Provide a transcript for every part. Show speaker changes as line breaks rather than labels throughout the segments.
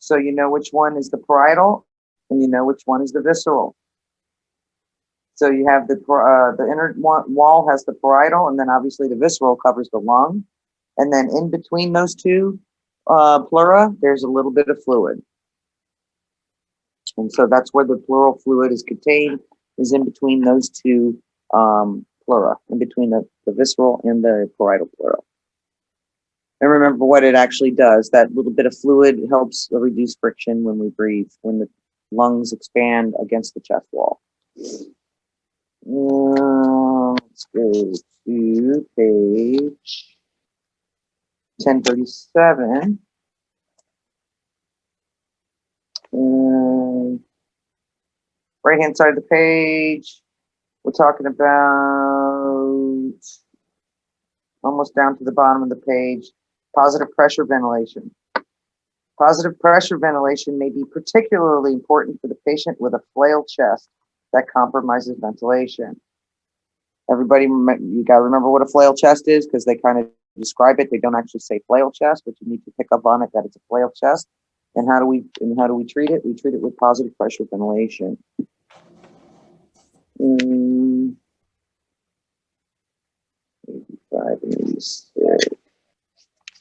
So you know which one is the parietal, and you know which one is the visceral. So you have the inner wall has the parietal, and then obviously the visceral covers the lung. And then in between those two pleura, there's a little bit of fluid. And so that's where the pleural fluid is contained, is in between those two pleura, in between the visceral and the parietal pleura. And remember what it actually does. That little bit of fluid helps reduce friction when we breathe, when the lungs expand against the chest wall. Let's go to page 1037. Right hand side of the page, we're talking about almost down to the bottom of the page, positive pressure ventilation. Positive pressure ventilation may be particularly important for the patient with a flail chest that compromises ventilation. Everybody, you got to remember what a flail chest is, because they kind of describe it. They don't actually say flail chest, but you need to pick up on it that it's a flail chest. And how do we treat it? We treat it with positive pressure ventilation. 85 and 86.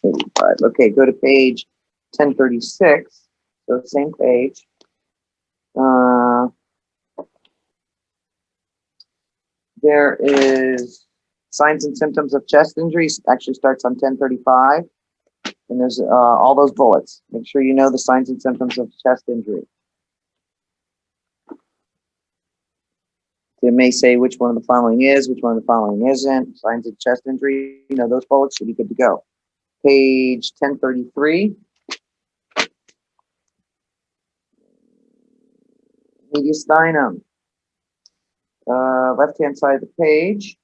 85. Okay, go to page 1036. So same page. There is signs and symptoms of chest injuries. Actually starts on 1035. And there's all those bullets. Make sure you know the signs and symptoms of chest injury. It may say which one of the following is, which one of the following isn't. Signs of chest injury, you know, those bullets should be good to go. Page 1033. Mediastinum. Left-hand side of the page.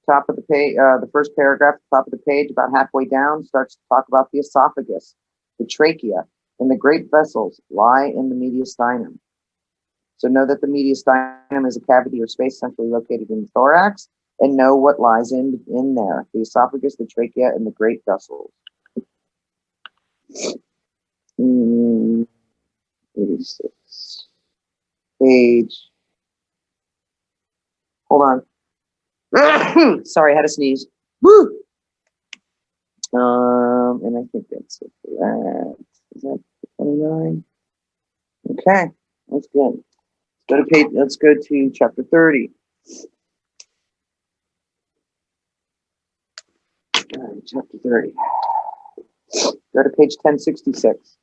Top of the page, the first paragraph, top of the page, about halfway down, starts to talk about the esophagus, the trachea, and the great vessels lie in the mediastinum. So know that the mediastinum is a cavity or space centrally located in the thorax, and know what lies in there: the esophagus, the trachea, and the great vessels. 86. Page. Hold on. Sorry, I had to sneeze. Woo! And I think that's it for that. Is that 29? Okay, that's good. Let's go to chapter 30. All right, chapter 30. Go to page 1066.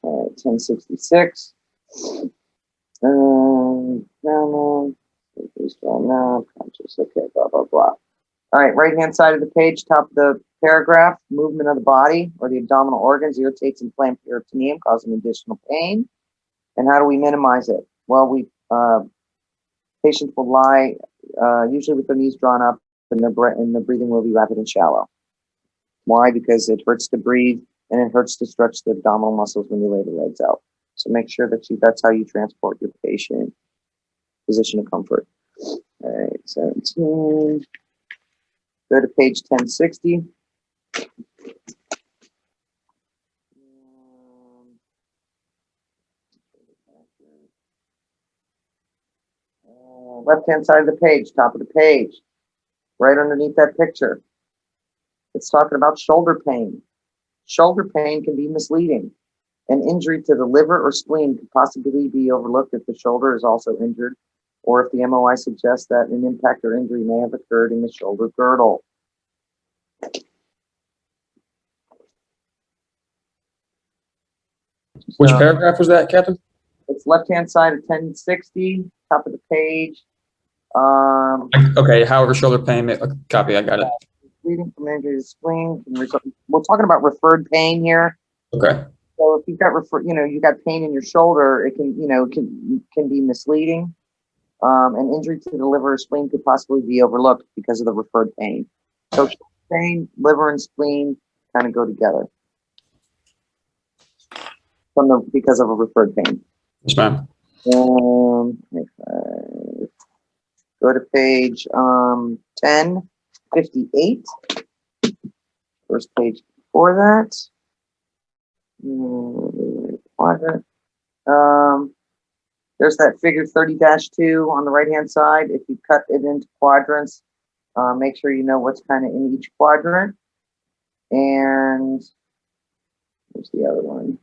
All right, 1066. Conscious. Okay, blah, blah, blah. All right, right-hand side of the page, top of the paragraph, movement of the body or the abdominal organs irritates inflamed peritoneum, causing additional pain. And how do we minimize it? Well, patients will lie usually with their knees drawn up, and the breathing will be rapid and shallow. Why? Because it hurts to breathe and it hurts to stretch the abdominal muscles when you lay the legs out. So make sure that that's how you transport your patient. Position of comfort. All right, 17. Go to page 1060. Left-hand side of the page, top of the page, right underneath that picture. It's talking about shoulder pain. Shoulder pain can be misleading. An injury to the liver or spleen could possibly be overlooked if the shoulder is also injured, or if the MOI suggests that an impact or injury may have occurred in the shoulder girdle.
Which paragraph was that, Captain?
It's left-hand side of 1060, top of the page.
Okay, however, shoulder pain, copy, I got it.
Bleeding from injury to the spleen. We're talking about referred pain here.
Okay.
So if you've got you got pain in your shoulder, it can, can be misleading. An injury to the liver or spleen could possibly be overlooked because of the referred pain. So pain, liver, and spleen kind of go together because of a referred pain.
Yes, ma'am.
Go to page 1058. First page before that. Quadrant. There's that figure 30-2 on the right-hand side. If you cut it into quadrants, make sure you know what's kind of in each quadrant. And there's the other one.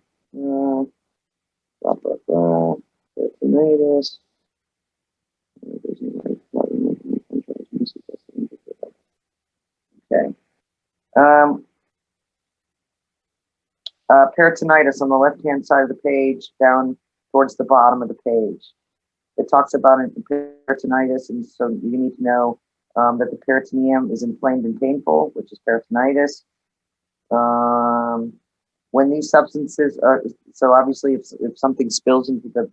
Tomatoes. Okay. Peritonitis on the left-hand side of the page, down towards the bottom of the page. It talks about peritonitis, and so you need to know that the peritoneum is inflamed and painful, which is peritonitis. When these substances are, so obviously if something spills into that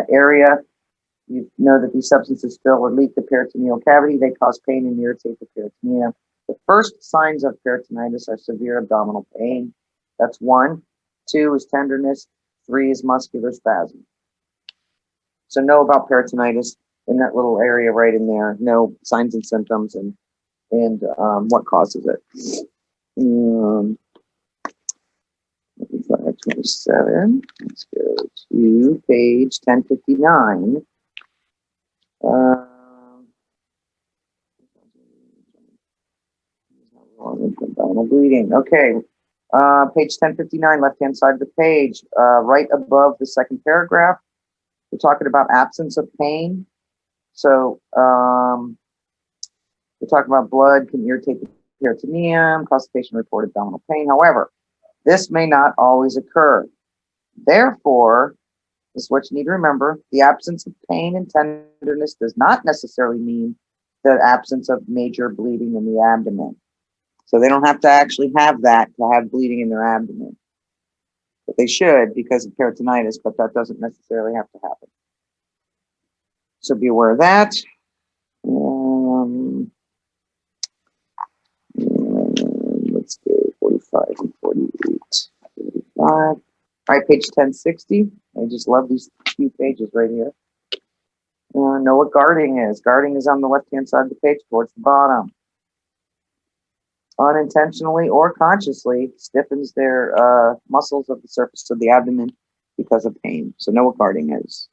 area, you know that these substances spill or leak the peritoneal cavity. They cause pain and irritate the peritoneum. The first signs of peritonitis are severe abdominal pain. That's 1. 2 is tenderness. 3 is muscular spasm. So know about peritonitis in that little area right in there. Know signs and symptoms and what causes it. 27. Let's go to page 1059. Abdominal bleeding. Okay. Page 1059, left-hand side of the page, right above the second paragraph. We're talking about absence of pain. So we're talking about blood can irritate the peritoneum, constipation, reported abdominal pain. However, this may not always occur. Therefore, this is what you need to remember. The absence of pain and tenderness does not necessarily mean the absence of major bleeding in the abdomen. So they don't have to actually have that to have bleeding in their abdomen. But they should because of peritonitis, but that doesn't necessarily have to happen. So be aware of that. Let's go 45 and 48. 45. All right, page 1060. I just love these few pages right here. Know what guarding is. Guarding is on the left-hand side of the page towards the bottom. Unintentionally or consciously stiffens their muscles of the surface of the abdomen because of pain. So know what guarding is.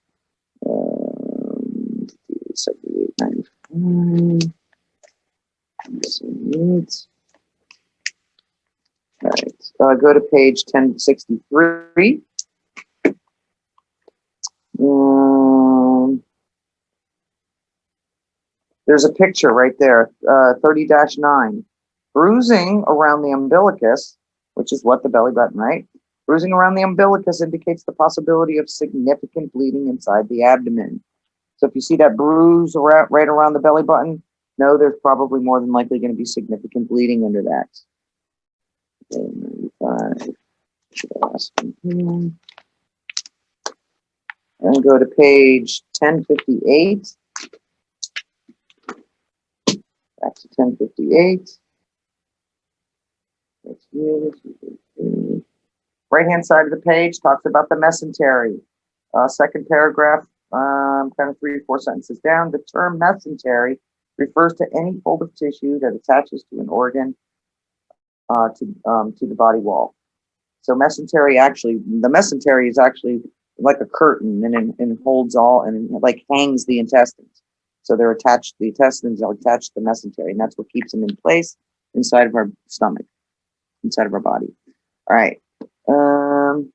78, 95. All right, go to page 1063. There's a picture right there, 30-9. Bruising around the umbilicus, which is what the belly button, right? Bruising around the umbilicus indicates the possibility of significant bleeding inside the abdomen. So if you see that bruise right around the belly button, know there's probably more than likely going to be significant bleeding under that. Okay, 95. And go to page 1058. Back to 1058. Right-hand side of the page talks about the mesentery. Second paragraph, kind of 3 or 4 sentences down. The term mesentery refers to any fold of tissue that attaches to an organ to the body wall. So the mesentery is actually like a curtain and holds all and like hangs the intestines. So they're attached. The intestines are attached to the mesentery, and that's what keeps them in place inside of our stomach, inside of our body. All right. So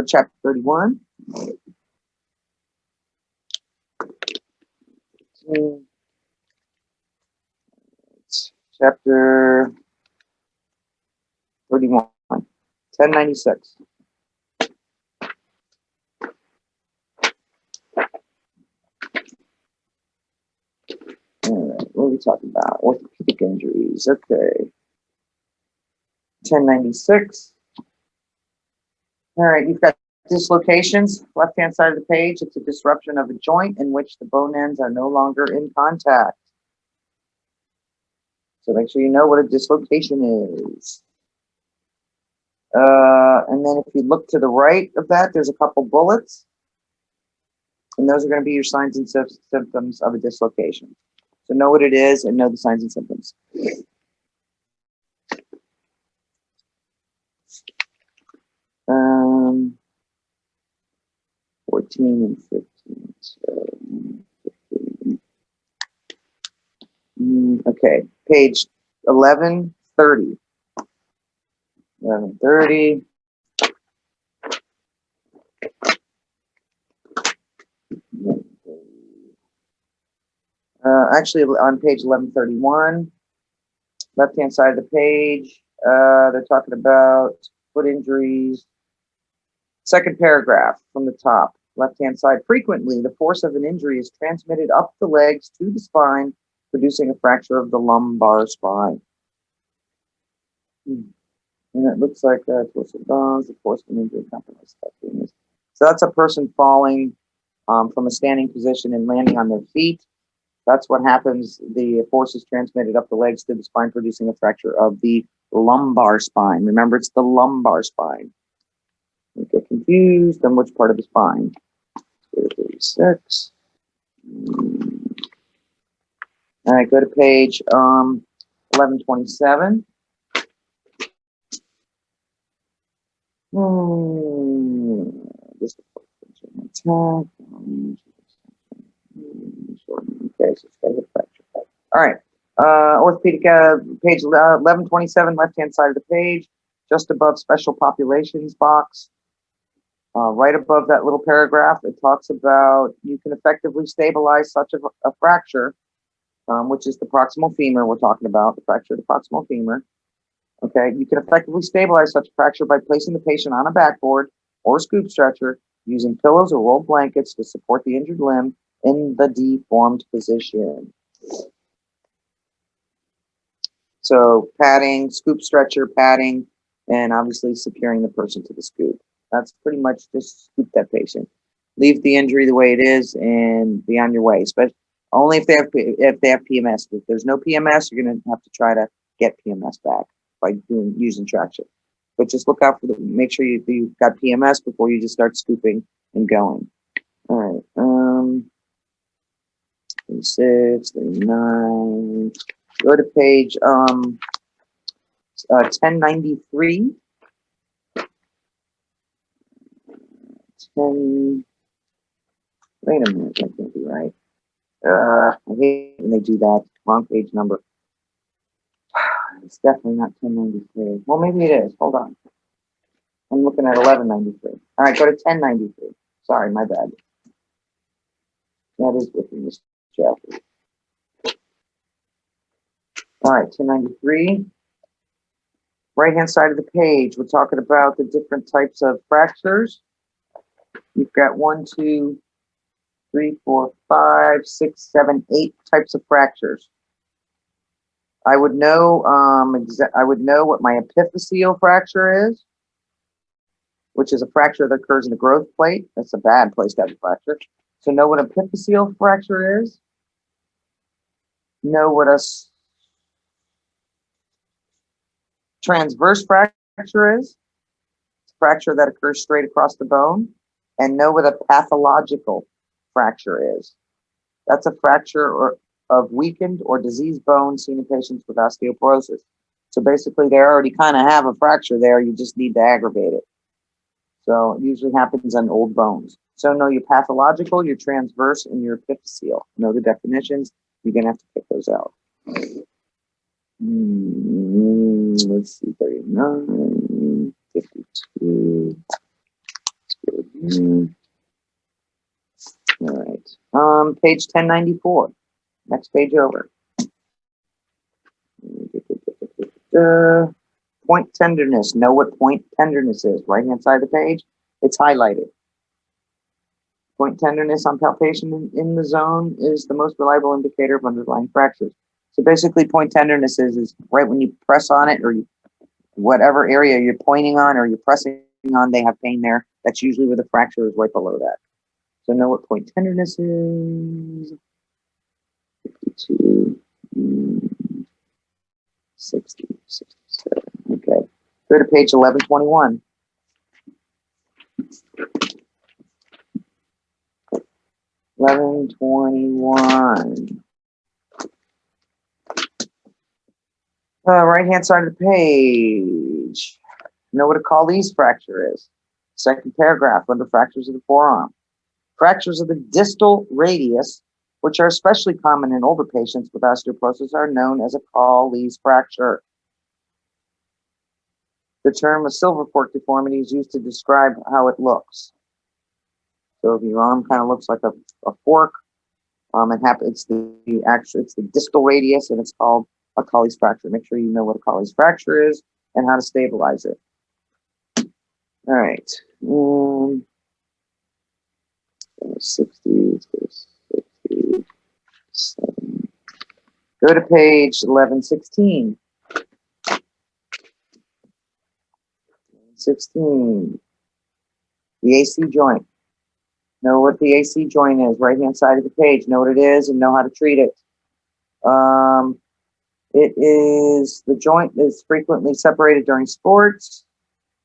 chapter 31. Chapter 31. 1096. All right, what are we talking about? Orthopedic injuries. Okay. 1096. All right, you've got dislocations. Left-hand side of the page, it's a disruption of a joint in which the bone ends are no longer in contact. So make sure you know what a dislocation is. And then if you look to the right of that, there's a couple bullets. And those are going to be your signs and symptoms of a dislocation. So know what it is and know the signs and symptoms. 14 and 15. So, 15. Okay, page 1130. 1130. Actually, on page 1131, left-hand side of the page, they're talking about foot injuries. Second paragraph from the top, left-hand side. Frequently, the force of an injury is transmitted up the legs to the spine, producing a fracture of the lumbar spine. And it looks like twisted bones, the force of an injury compromised. So that's a person falling from a standing position and landing on their feet. That's what happens. The force is transmitted up the legs to the spine, producing a fracture of the lumbar spine. Remember, it's the lumbar spine. You get confused on which part of the spine. 36. All right, go to page 1127. Just attack. Okay, so it's got a hip fracture. All right. Orthopedic, page 1127, left-hand side of the page, just above special populations box. Right above that little paragraph, it talks about you can effectively stabilize such a fracture, which is the proximal femur we're talking about, the fracture of the proximal femur. Okay, you can effectively stabilize such a fracture by placing the patient on a backboard or scoop stretcher, using pillows or rolled blankets to support the injured limb in the deformed position. So padding, scoop stretcher, padding, and obviously securing the person to the scoop. That's pretty much just scoop that patient. Leave the injury the way it is and be on your way. Especially only if they have PMS. If there's no PMS, you're going to have to try to get PMS back by using traction. But just look out for make sure you've got PMS before you just start scooping and going. All right. 36, 39. Go to page 1093. 10. Wait a minute, that can't be right. I hate when they do that. Wrong page number. It's definitely not 1093. Well, maybe it is. Hold on. I'm looking at 1193. All right, go to 1093. Sorry, my bad. That is within this chapter. All right, 1093. Right-hand side of the page, we're talking about the different types of fractures. You've got 1, 2, 3, 4, 5, 6, 7, 8 types of fractures. I would know what my epiphyseal fracture is, which is a fracture that occurs in the growth plate. That's a bad place to have a fracture. So know what epiphyseal fracture is. Know what a transverse fracture is. It's a fracture that occurs straight across the bone. And know what a pathological fracture is. That's a fracture of weakened or diseased bone seen in patients with osteoporosis. So basically, they already kind of have a fracture there. You just need to aggravate it. So it usually happens on old bones. So know your pathological, your transverse, and your epiphyseal. Know the definitions. You're going to have to pick those out. Let's see, 39, 52. All right. Page 1094. Next page over. Point tenderness. Know what point tenderness is. Right-hand side of the page. It's highlighted. Point tenderness on palpation in the zone is the most reliable indicator of underlying fractures. So basically, point tenderness is right when you press on it, or whatever area you're pointing on or you're pressing on, they have pain there. That's usually where the fracture is, right below that. So know what point tenderness is. 52, 60, 67. Okay. Go to page 1121. 1121. Right-hand side of the page. Know what a Colles fracture is. Second paragraph, under fractures of the forearm. Fractures of the distal radius, which are especially common in older patients with osteoporosis, are known as a Colles fracture. The term a silver fork deformity is used to describe how it looks. So if your arm kind of looks like a fork, it's the distal radius, and it's called a Colles fracture. Make sure you know what a Colles fracture is and how to stabilize it. All right. 60, 67. Go to page 1116. 16. The AC joint. Know what the AC joint is. Right hand side of the page. Know what it is and know how to treat it. The joint is frequently separated during sports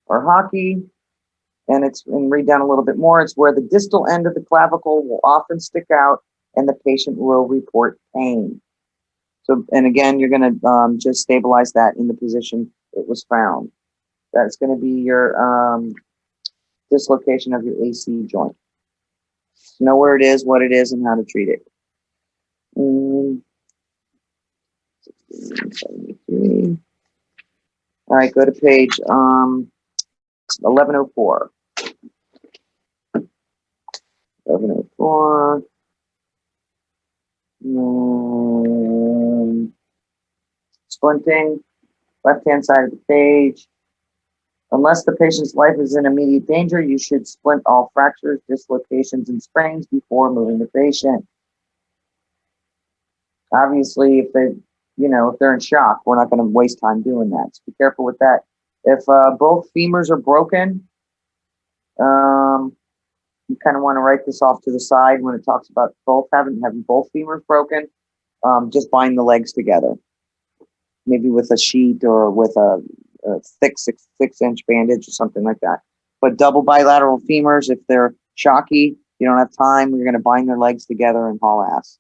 or hockey. And read down a little bit more. It's where the distal end of the clavicle will often stick out and the patient will report pain. So, and again, you're going to just stabilize that in the position it was found. That's going to be your dislocation of your AC joint. Know where it is, what it is, and how to treat it. 73. All right, go to page 1104. 1104. Splinting, left-hand side of the page. Unless the patient's life is in immediate danger, you should splint all fractures, dislocations, and sprains before moving the patient. Obviously, if they're in shock, we're not going to waste time doing that. So be careful with that. If both femurs are broken, you kind of want to write this off to the side when it talks about having both femurs broken. Just bind the legs together, maybe with a sheet or with a thick 6-inch bandage or something like that. But double bilateral femurs, if they're shocky, you don't have time, you're going to bind their legs together and haul ass.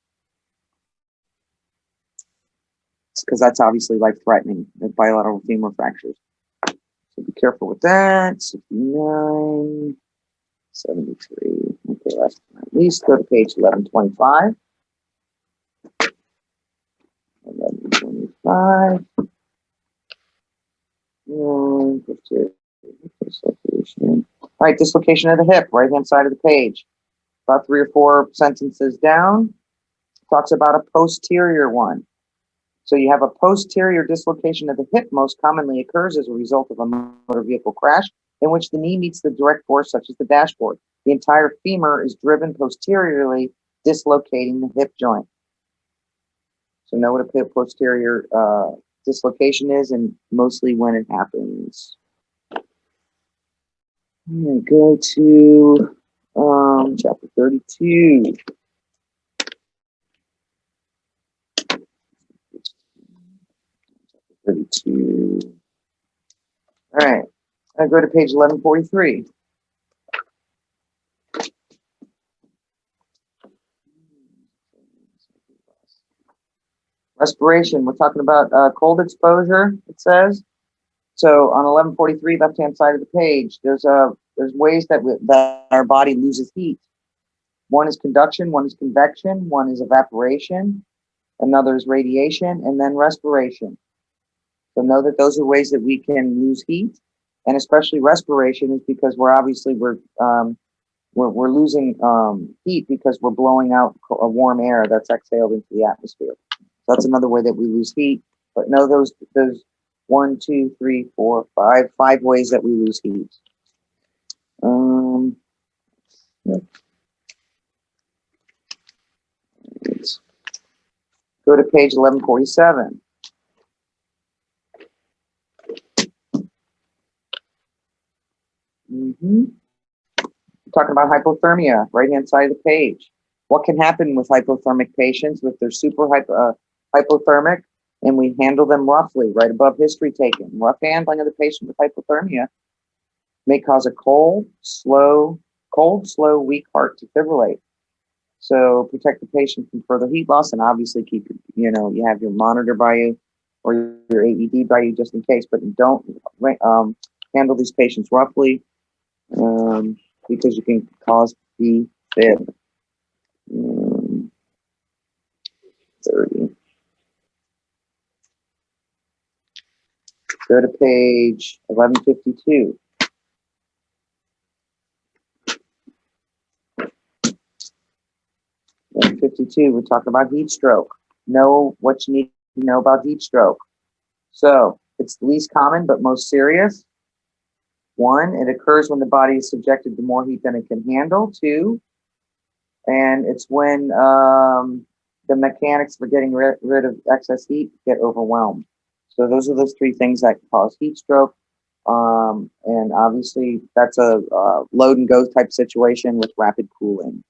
Because that's obviously life-threatening, the bilateral femur fractures. So be careful with that. 69, 73. Okay, last but not least, go to page 1125. 1125. Dislocation. All right, dislocation of the hip, right-hand side of the page. About 3 or 4 sentences down, talks about a posterior one. So you have a posterior dislocation of the hip most commonly occurs as a result of a motor vehicle crash in which the knee meets the direct force, such as the dashboard. The entire femur is driven posteriorly, dislocating the hip joint. So know what a posterior dislocation is and mostly when it happens. I'm going to go to chapter 32. All right, I go to page 1143. Respiration. We're talking about cold exposure. It says so on 1143, left-hand side of the page. There's ways that our body loses heat. One is conduction, one is convection, one is evaporation, another is radiation, and then respiration. So know that those are ways that we can lose heat, and especially respiration is because we're losing heat because we're blowing out a warm air that's exhaled into the atmosphere. So that's another way that we lose heat. But know those 1, 2, 3, 4, 5 ways that we lose heat. Yep. Go to page 1147. Talking about hypothermia, right-hand side of the page. What can happen with hypothermic patients if they're super hypothermic and we handle them roughly, right above history taken? Rough handling of the patient with hypothermia may cause a cold, slow, weak heart to fibrillate. So protect the patient from further heat loss, and obviously keep, you have your monitor by you or your AED by you just in case, but don't handle these patients roughly. because you can cause fib. 30. Go to page 1152. 1152, we're talking about heat stroke. Know what you need to know about heat stroke. So it's the least common but most serious. 1, it occurs when the body is subjected to more heat than it can handle. 2, and it's when the mechanics for getting rid of excess heat get overwhelmed. So those are those 3 things that cause heat stroke. And obviously that's a load and go type situation with rapid cooling.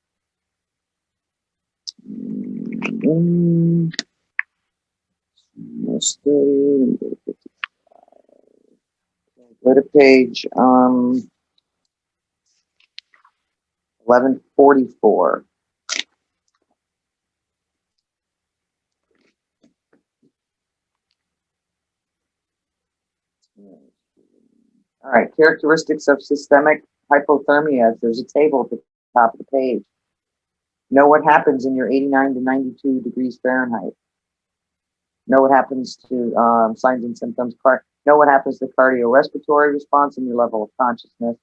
Go to page 1144. All right, characteristics of systemic hypothermia. There's a table at the top of the page. Know what happens in your 89 to 92 degrees Fahrenheit. Know what happens to signs and symptoms. Know what happens to cardiorespiratory response and your level of consciousness.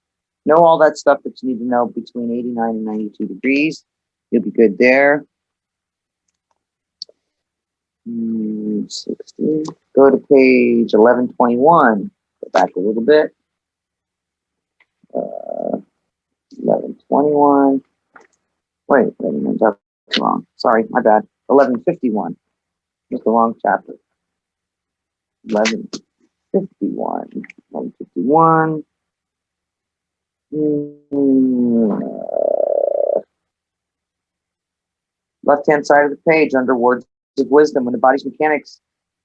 Know all that stuff that you need to know between 89 and 92 degrees. You'll be good there. 60. Go to page 1121. Go back a little bit. 1121. Wait a minute, that's wrong. Sorry, my bad. 1151. That's the wrong chapter. 1151. 1151. Left-hand side of the page under words of wisdom. When the body's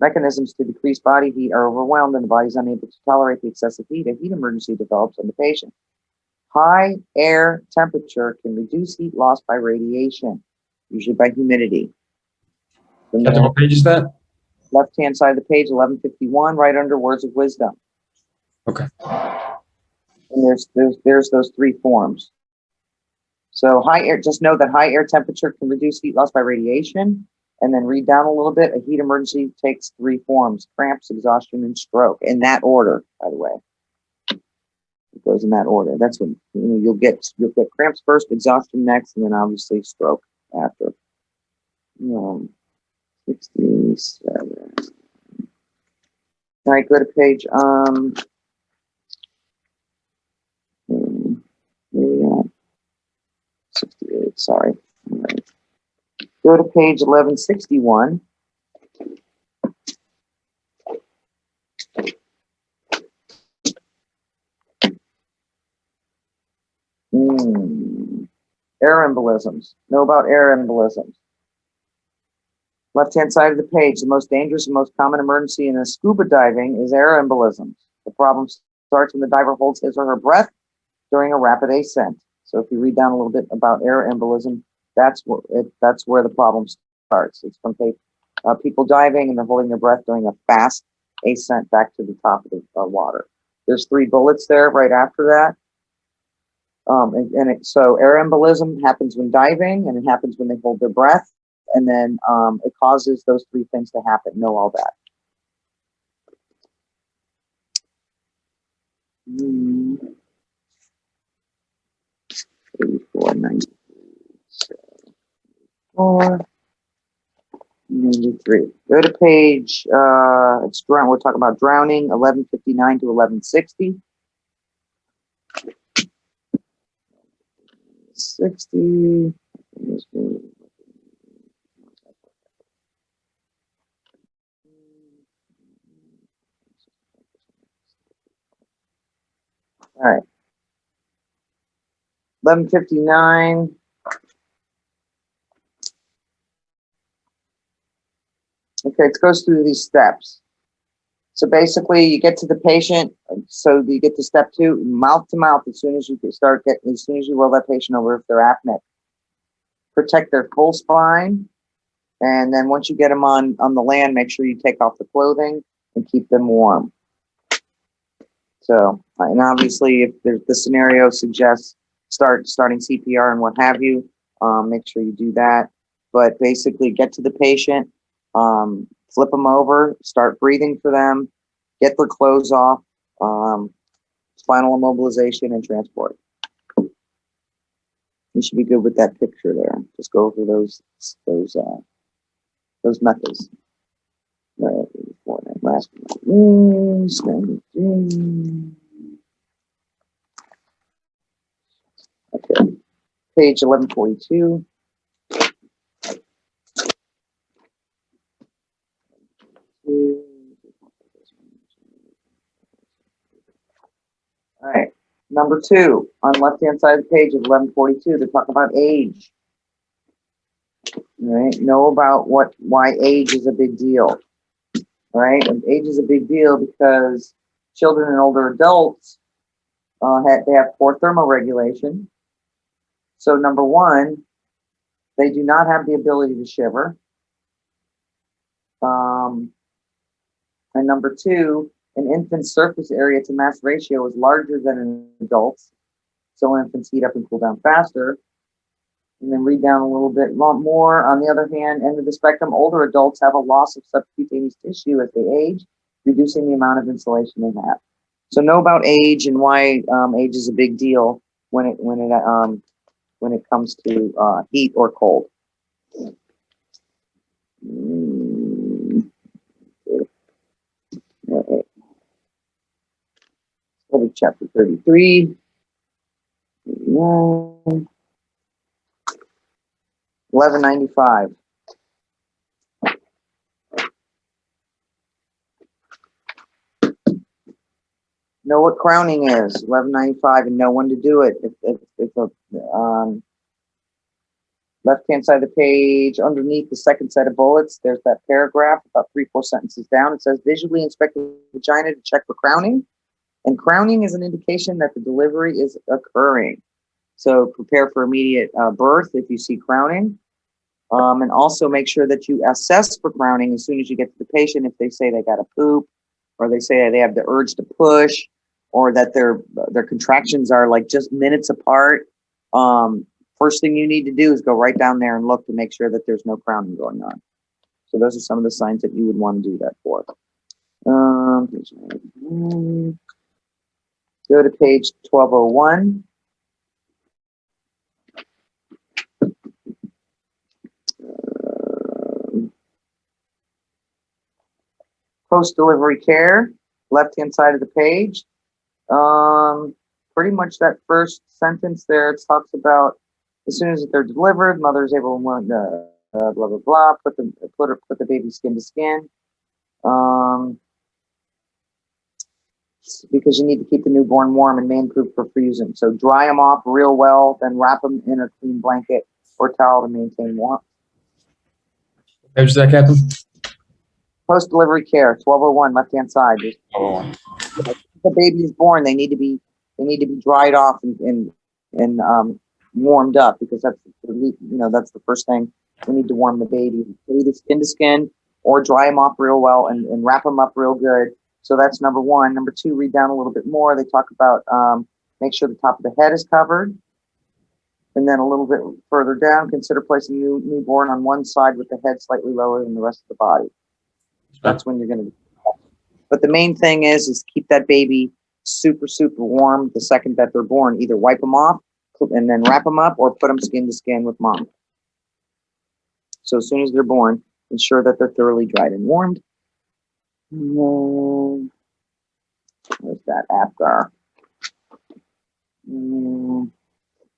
mechanisms to decrease body heat are overwhelmed and the body is unable to tolerate the excessive heat, a heat emergency develops in the patient. High air temperature can reduce heat loss by radiation, usually by humidity.
What page is that?
Left-hand side of the page, 1151, right under words of wisdom.
Okay.
And there's those 3 forms. So just know that high air temperature can reduce heat loss by radiation. And then read down a little bit. A heat emergency takes 3 forms: cramps, exhaustion, and stroke. In that order, by the way. It goes in that order. That's when you'll get cramps first, exhaustion next, and then obviously stroke after. 67. All right, go to page 68. Sorry. All right. Go to page 1161. Air embolisms. Know about air embolisms. Left-hand side of the page, the most dangerous and most common emergency in scuba diving is air embolisms. The problem starts when the diver holds his or her breath during a rapid ascent. So if you read down a little bit about air embolism, that's where the problem starts. It's from people diving and they're holding their breath during a fast ascent back to the top of the water. There's 3 bullets there right after that. So air embolism happens when diving, and it happens when they hold their breath, and then it causes those 3 things to happen. Know all that. 84, 93. Go to page, we're talking about drowning, 1159 to 1160. 60. All right. 1159. Okay, it goes through these steps. So basically, you get to the patient. So you get to step 2, mouth to mouth. As soon as you roll that patient over, if they're apneic, protect their full spine, and then once you get them on the land, make sure you take off the clothing and keep them warm. So And obviously, if the scenario suggests starting CPR and what have you, make sure you do that. But basically, get to the patient, flip them over, start breathing for them, get their clothes off, spinal immobilization, and transport. You should be good with that picture there. Just go over those methods. Right, last one. Okay, page 1142. All right, number 2 on left-hand side of the page of 1142. They talk about age. All right, know about why age is a big deal. All right, and age is a big deal because children and older adults they have poor thermoregulation. So number 1, they do not have the ability to shiver. And number 2, an infant's surface area to mass ratio is larger than an adult's. So infants heat up and cool down faster. And then read down a little bit more. On the other hand, end of the spectrum, older adults have a loss of subcutaneous tissue as they age, reducing the amount of insulation they have. So know about age and why age is a big deal when it comes to heat or cold. Okay. Go to chapter 33. 1195. Know what crowning is, 1195, and know when to do it. If left-hand side of the page, underneath the second set of bullets, there's that paragraph, about 3-4 sentences down. It says, visually inspect the vagina to check for crowning. And crowning is an indication that the delivery is occurring. So prepare for immediate birth if you see crowning. And also make sure that you assess for crowning as soon as you get to the patient. If they say they got to poop, or they say they have the urge to push, or that their contractions are like just minutes apart, first thing you need to do is go right down there and look to make sure that there's no crowning going on. So those are some of the signs that you would want to do that for. Go to page 1201. Post-delivery care, left-hand side of the page. Pretty much that first sentence there, it talks about as soon as they're delivered, mother is able to blah blah blah, put the baby skin to skin. Because you need to keep the newborn warm and man-proof for freezing. So dry them off real well, then wrap them in a clean blanket or towel to maintain warmth.
Page that, Captain?
Post-delivery care, 1201, left-hand side.
Oh,
The baby is born, they need to be dried off and warmed up, because that's the first thing. We need to warm the baby, either skin to skin or dry them off real well and wrap them up real good. So that's number 1. Number 2, read down a little bit more. They talk about make sure the top of the head is covered. And then a little bit further down, consider placing newborn on one side with the head slightly lower than the rest of the body. That's when you're going to. But the main thing is keep that baby super, super warm the second that they're born. Either wipe them off and then wrap them up, or put them skin to skin with mom. So as soon as they're born, ensure that they're thoroughly dried and warmed. Where's that APGAR?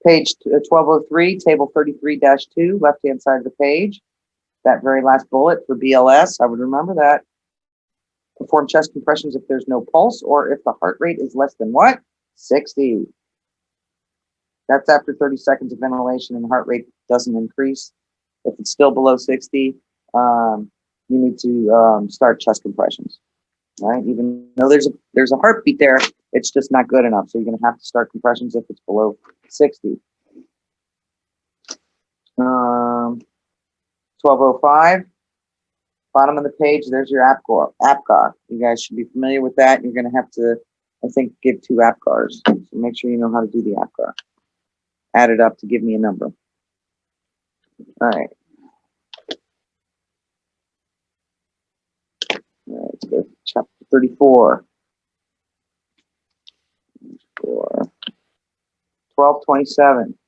Page 1203, table 33-2, left-hand side of the page. That very last bullet for BLS, I would remember that. Perform chest compressions if there's no pulse, or if the heart rate is less than what? 60. That's after 30 seconds of ventilation and the heart rate doesn't increase. If it's still below 60, you need to start chest compressions. Right? Even though there's a heartbeat there, it's just not good enough. So you're going to have to start compressions if it's below 60. 1205, bottom of the page, there's your APGAR. You guys should be familiar with that. You're going to have to I think give 2 APGARs. So make sure you know how to do the APGAR. Add it up to give me a number. All right. All right, let's go to chapter 34. 1227.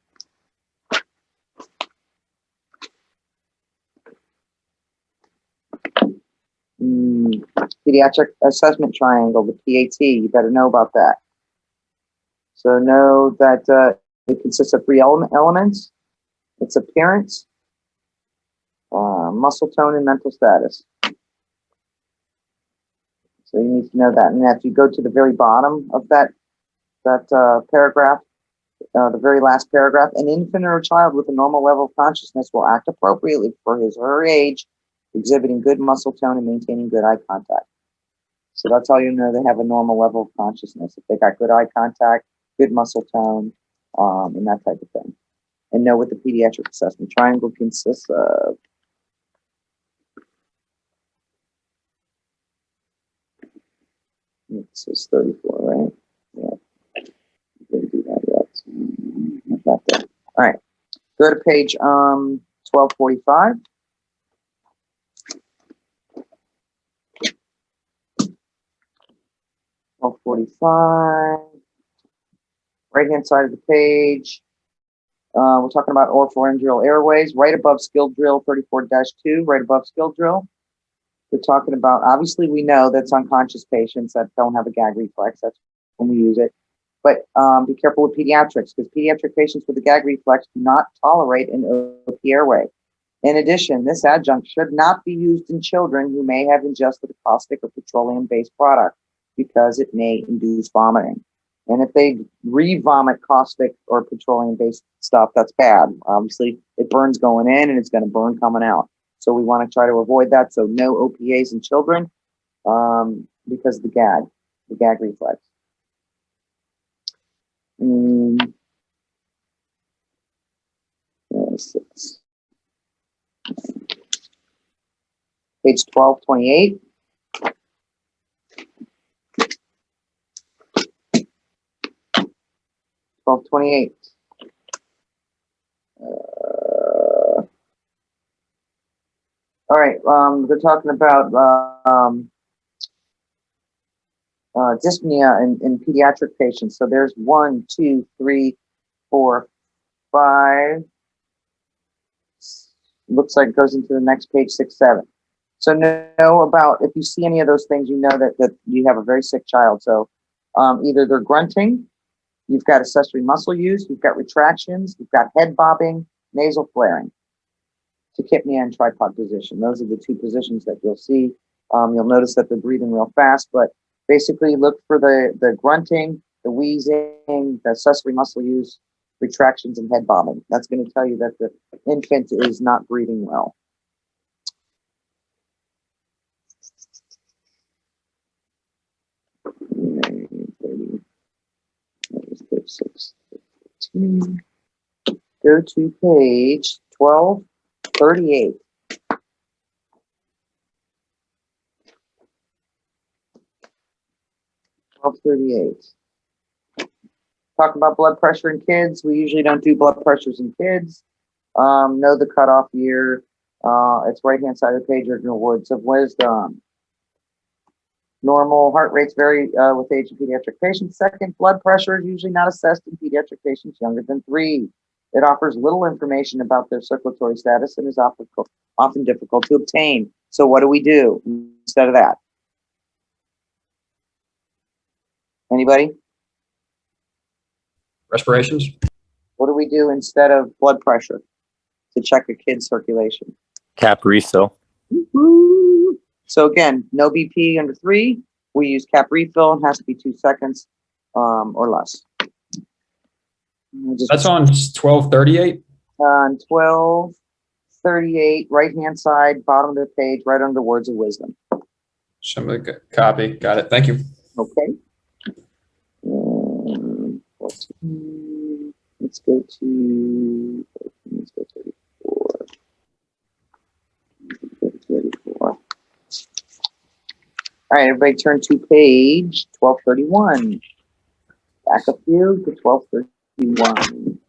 Pediatric Assessment Triangle, the PAT. You better know about that. So know that it consists of 3 elements. Its appearance, muscle tone, and mental status. So you need to know that. And if you go to the very bottom of that paragraph, the very last paragraph, an infant or a child with a normal level of consciousness will act appropriately for his or her age, exhibiting good muscle tone and maintaining good eye contact. So that's how you know they have a normal level of consciousness. If they got good eye contact, good muscle tone, and that type of thing. And know what the pediatric assessment triangle consists of. This is 34, right? Yeah. Didn't do that yet. Not that there. All right. Go to page 1245. Right hand side of the page. We're talking about oropharyngeal airways. Right above skill drill 34-2. Right above skill drill. We're talking about, obviously we know that's unconscious patients that don't have a gag reflex. That's when we use it. But be careful with pediatrics, because pediatric patients with a gag reflex do not tolerate an OP airway. In addition, this adjunct should not be used in children who may have ingested a caustic or petroleum-based product, because it may induce vomiting. And if they re-vomit caustic or petroleum-based stuff, that's bad. Obviously, it burns going in and it's going to burn coming out. So we want to try to avoid that. So no OPAs in children because of the gag reflex. Six. Page 1228. All right, they're talking about dyspnea in pediatric patients. So there's 1, 2, 3, 4, 5. Looks like it goes into the next page, 6, 7. So know about, if you see any of those things, you know that you have a very sick child. So either they're grunting, you've got accessory muscle use, you've got retractions, you've got head bobbing, nasal flaring. Tachypnea and tripod position. Those are the 2 positions that you'll see. You'll notice that they're breathing real fast, but basically look for the grunting, the wheezing, the accessory muscle use, retractions, and head bobbing. That's going to tell you that the infant is not breathing well. Go to page 1238. 1238. Talk about blood pressure in kids. We usually don't do blood pressures in kids. Know the cutoff year. It's right hand side of the page, original words of wisdom. Normal heart rates vary with age of pediatric patients. Second, blood pressure is usually not assessed in pediatric patients younger than 3. It offers little information about their circulatory status and is often difficult to obtain. So what do we do instead of that? Anybody?
Respirations.
What do we do instead of blood pressure to check a kid's circulation?
Cap refill.
Woo-hoo. So again, no BP under 3. We use cap refill. It has to be 2 seconds or less.
That's on 1238.
On 1238, right hand side, bottom of the page, right under words of wisdom.
Somebody copy. Got it. Thank you.
Okay. 14. Let's go to 34. 34. All right, everybody turn to page 1231. Back a few to 1231.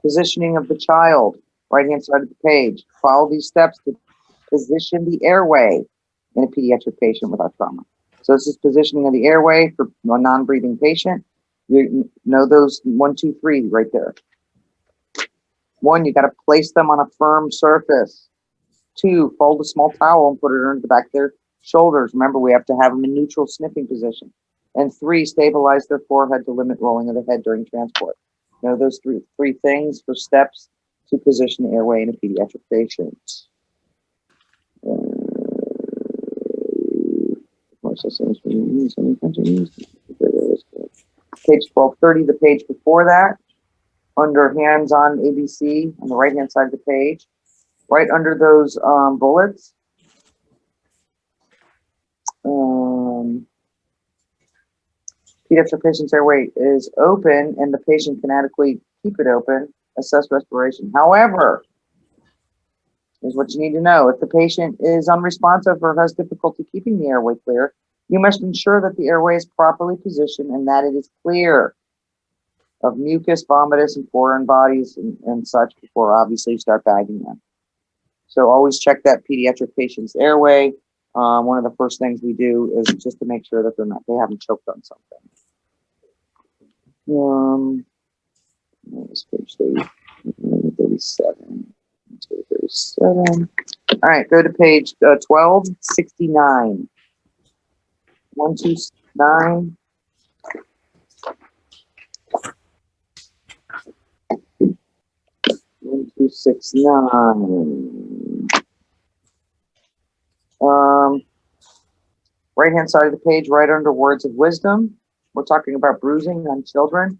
Positioning of the child, right-hand side of the page. Follow these steps to position the airway in a pediatric patient without trauma. So this is positioning of the airway for a non-breathing patient. You know those 1, 2, 3 right there. 1, you got to place them on a firm surface. 2, fold a small towel and put it under the back of their shoulders. Remember, we have to have them in neutral sniffing position. And 3, stabilize their forehead to limit rolling of the head during transport. You know those three things for steps to position the airway in a pediatric patient. Page 1230, the page before that, under hands-on ABC, on the right-hand side of the page, right under those bullets. Pediatric patient's airway is open and the patient can adequately keep it open, assess respiration. However, here's what you need to know. If the patient is unresponsive or has difficulty keeping the airway clear, you must ensure that the airway is properly positioned and that it is clear of mucus, vomitus, and foreign bodies and such before obviously you start bagging them. So always check that pediatric patient's airway. One of the first things we do is just to make sure that they haven't choked on something. Page 37. 37. All right, go to page 1269. 129. One, 2, 6, 9. Right-hand side of the page, right under words of wisdom. We're talking about bruising on children.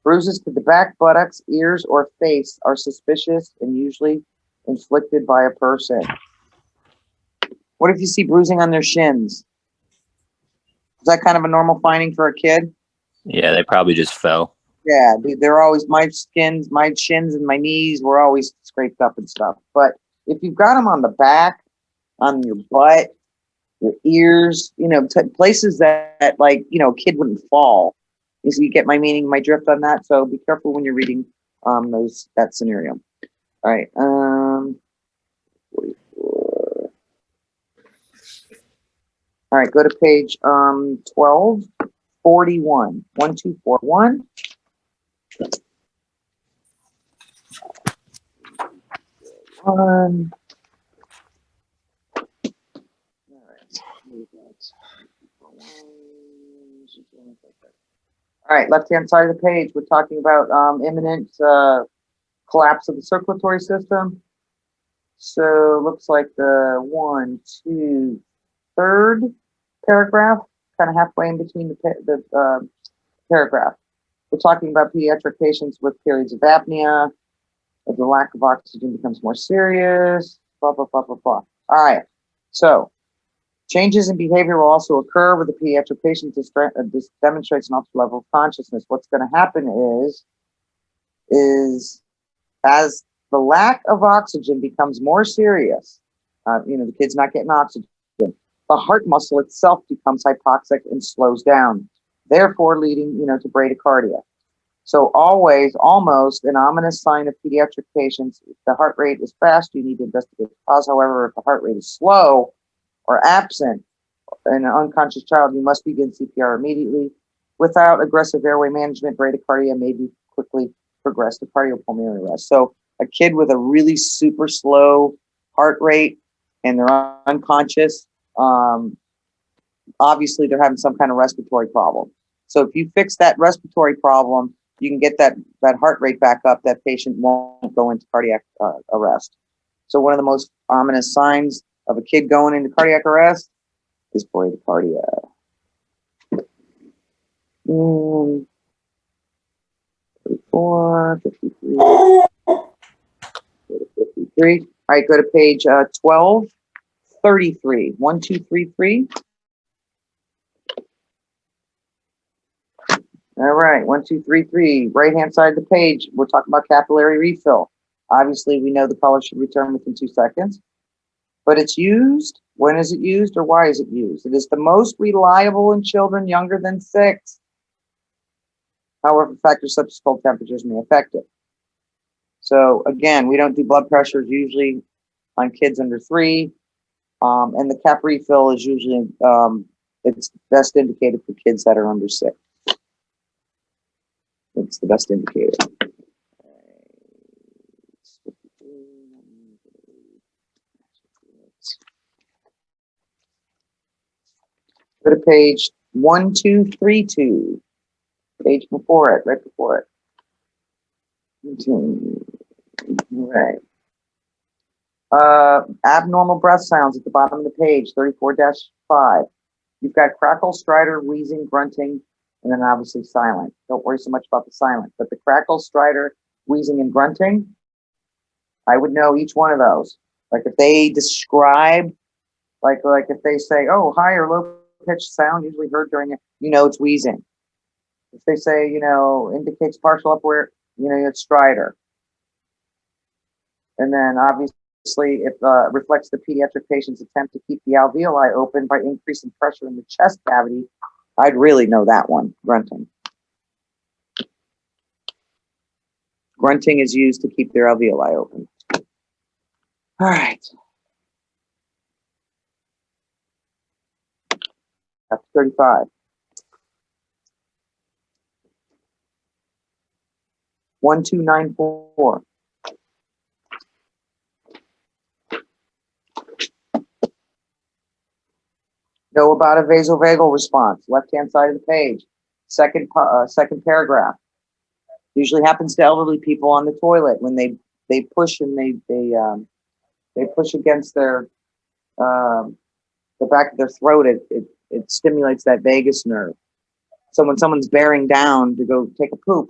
Bruises to the back, buttocks, ears, or face are suspicious and usually inflicted by a person. What if you see bruising on their shins? Is that kind of a normal finding for a kid?
Yeah, they probably just fell.
Yeah, they're always, my shins and my knees were always scraped up and stuff. But if you've got them on the back, on your butt, your ears, places that like, a kid wouldn't fall. You get my meaning, my drift on that. So be careful when you're reading that scenario. All right. 44. All right, go to page 1241. 1241. All right, left-hand side of the page, we're talking about imminent collapse of the circulatory system. So looks like the 1, 2, 3rd paragraph, kind of halfway in between the paragraph. We're talking about pediatric patients with periods of apnea, if the lack of oxygen becomes more serious, blah, blah, blah, blah, blah. All right, so changes in behavior will also occur with the pediatric patient. This demonstrates an altered level of consciousness. What's going to happen is as the lack of oxygen becomes more serious, the kid's not getting oxygen, the heart muscle itself becomes hypoxic and slows down, therefore leading, to bradycardia. So always, almost an ominous sign of pediatric patients. If the heart rate is fast, you need to investigate the cause. However, if the heart rate is slow or absent in an unconscious child, you must begin CPR immediately. Without aggressive airway management, bradycardia may be quickly progress to cardiopulmonary arrest. So a kid with a really super slow heart rate and they're unconscious, obviously they're having some kind of respiratory problem. So if you fix that respiratory problem, you can get that heart rate back up. That patient won't go into cardiac arrest. So one of the most ominous signs of a kid going into cardiac arrest is bradycardia. 54, 53, 53. All right, go to page 1233. 1233. All right, 1233. Right-hand side of the page, we're talking about capillary refill. Obviously, we know the color should return within 2 seconds. but it's used. When is it used or why is it used? It is the most reliable in children younger than 6. However, factors such as cold temperatures may affect it. So again, we don't do blood pressures usually on kids under 3. And the cap refill is usually, it's best indicated for kids that are under 6. It's the best indicator. Go to page 1232. Page before it, right before it. Right. Abnormal breath sounds at the bottom of the page, 34-5. You've got crackle, stridor, wheezing, grunting, and then obviously silent. Don't worry so much about the silent, but the crackle, stridor, wheezing, and grunting, I would know each one of those. Like if they describe, like if they say, oh, high or low pitched sound usually heard during it, it's wheezing. If they say, indicates partial upward, it's stridor. And then obviously it reflects the pediatric patient's attempt to keep the alveoli open by increasing pressure in the chest cavity. I'd really know that one, grunting. Grunting is used to keep their alveoli open. All right. That's 35. 1294. Know about a vasovagal response, left-hand side of the page. Second paragraph. Usually happens to elderly people on the toilet when they push and they push against their the back of their throat. It stimulates that vagus nerve. So when someone's bearing down to go take a poop,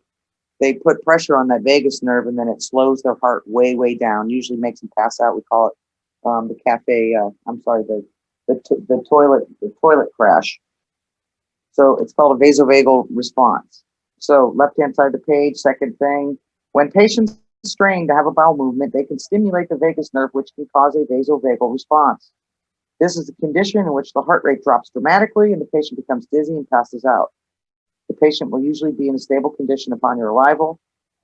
they put pressure on that vagus nerve and then it slows their heart way down. Usually makes them pass out. We call it the toilet crash. So it's called a vasovagal response. So left-hand side of the page, second thing, when patients strain to have a bowel movement, they can stimulate the vagus nerve, which can cause a vasovagal response. This is a condition in which the heart rate drops dramatically and the patient becomes dizzy and passes out. The patient will usually be in a stable condition upon your arrival,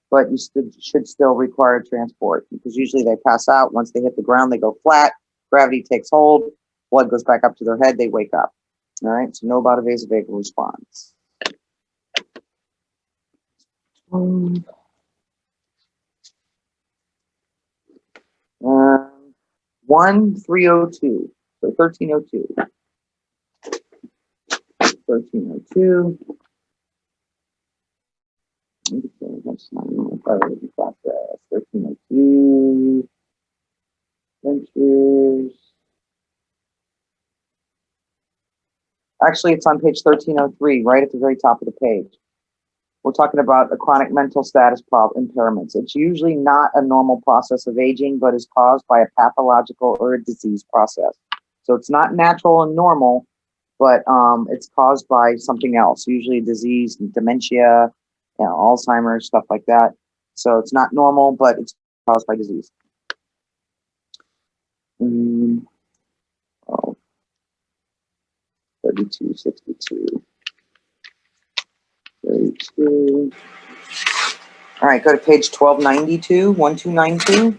but you should still require transport because usually they pass out. Once they hit the ground, they go flat, gravity takes hold, blood goes back up to their head, they wake up. All right, so know about a vasovagal response. 1302. So 1302. 1302. That's not normal priority process. 1302. Ventures. Actually, it's on page 1303, right at the very top of the page. We're talking about a chronic mental status impairments. It's usually not a normal process of aging, but is caused by a pathological or a disease process. So it's not natural and normal, but it's caused by something else, usually a disease, dementia, Alzheimer's, stuff like that. So it's not normal, but it's caused by disease. 3262. 32. All right, go to page 1292, 1292.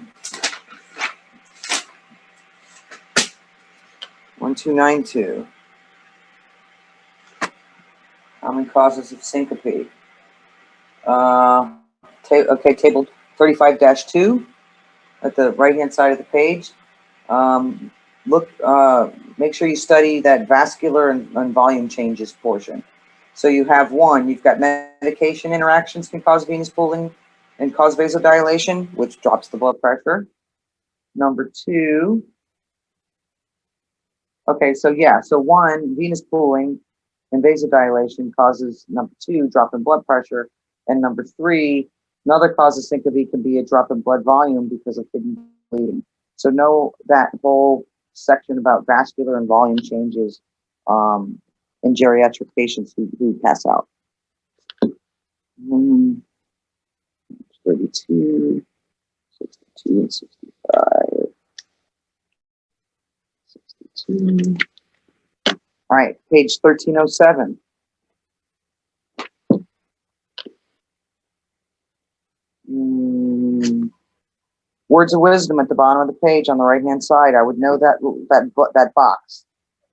1292. Common causes of syncope. Table 35-2 at the right-hand side of the page. Make sure you study that vascular and volume changes portion. So you have you've got medication interactions can cause venous pooling and cause vasodilation, which drops the blood pressure. Number 2. Okay, so venous pooling and vasodilation causes, number 2, drop in blood pressure. And number 3, another cause of syncope can be a drop in blood volume because of kidney bleeding. So know that whole section about vascular and volume changes in geriatric patients who pass out. 32, 62, and 65. 62. All right, page 1307. Words of wisdom at the bottom of the page on the right-hand side. I would know that box.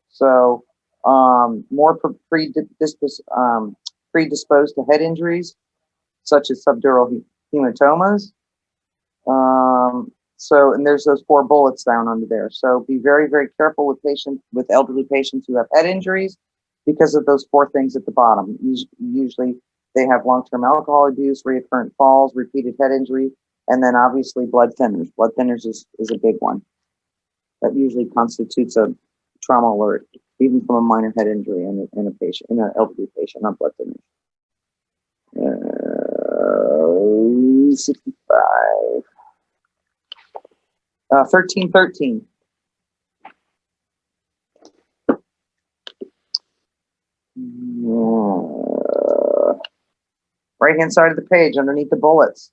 So, more predisposed to head injuries, such as subdural hematomas. And there's those 4 bullets down under there. So be very, very careful with elderly patients who have head injuries because of those 4 things at the bottom. Usually they have long-term alcohol abuse, recurrent falls, repeated head injury, and then obviously blood thinners. Blood thinners is a big one. That usually constitutes a trauma alert, even from a minor head injury in an elderly patient on blood thinners. 65. 1313. Right-hand side of the page, underneath the bullets.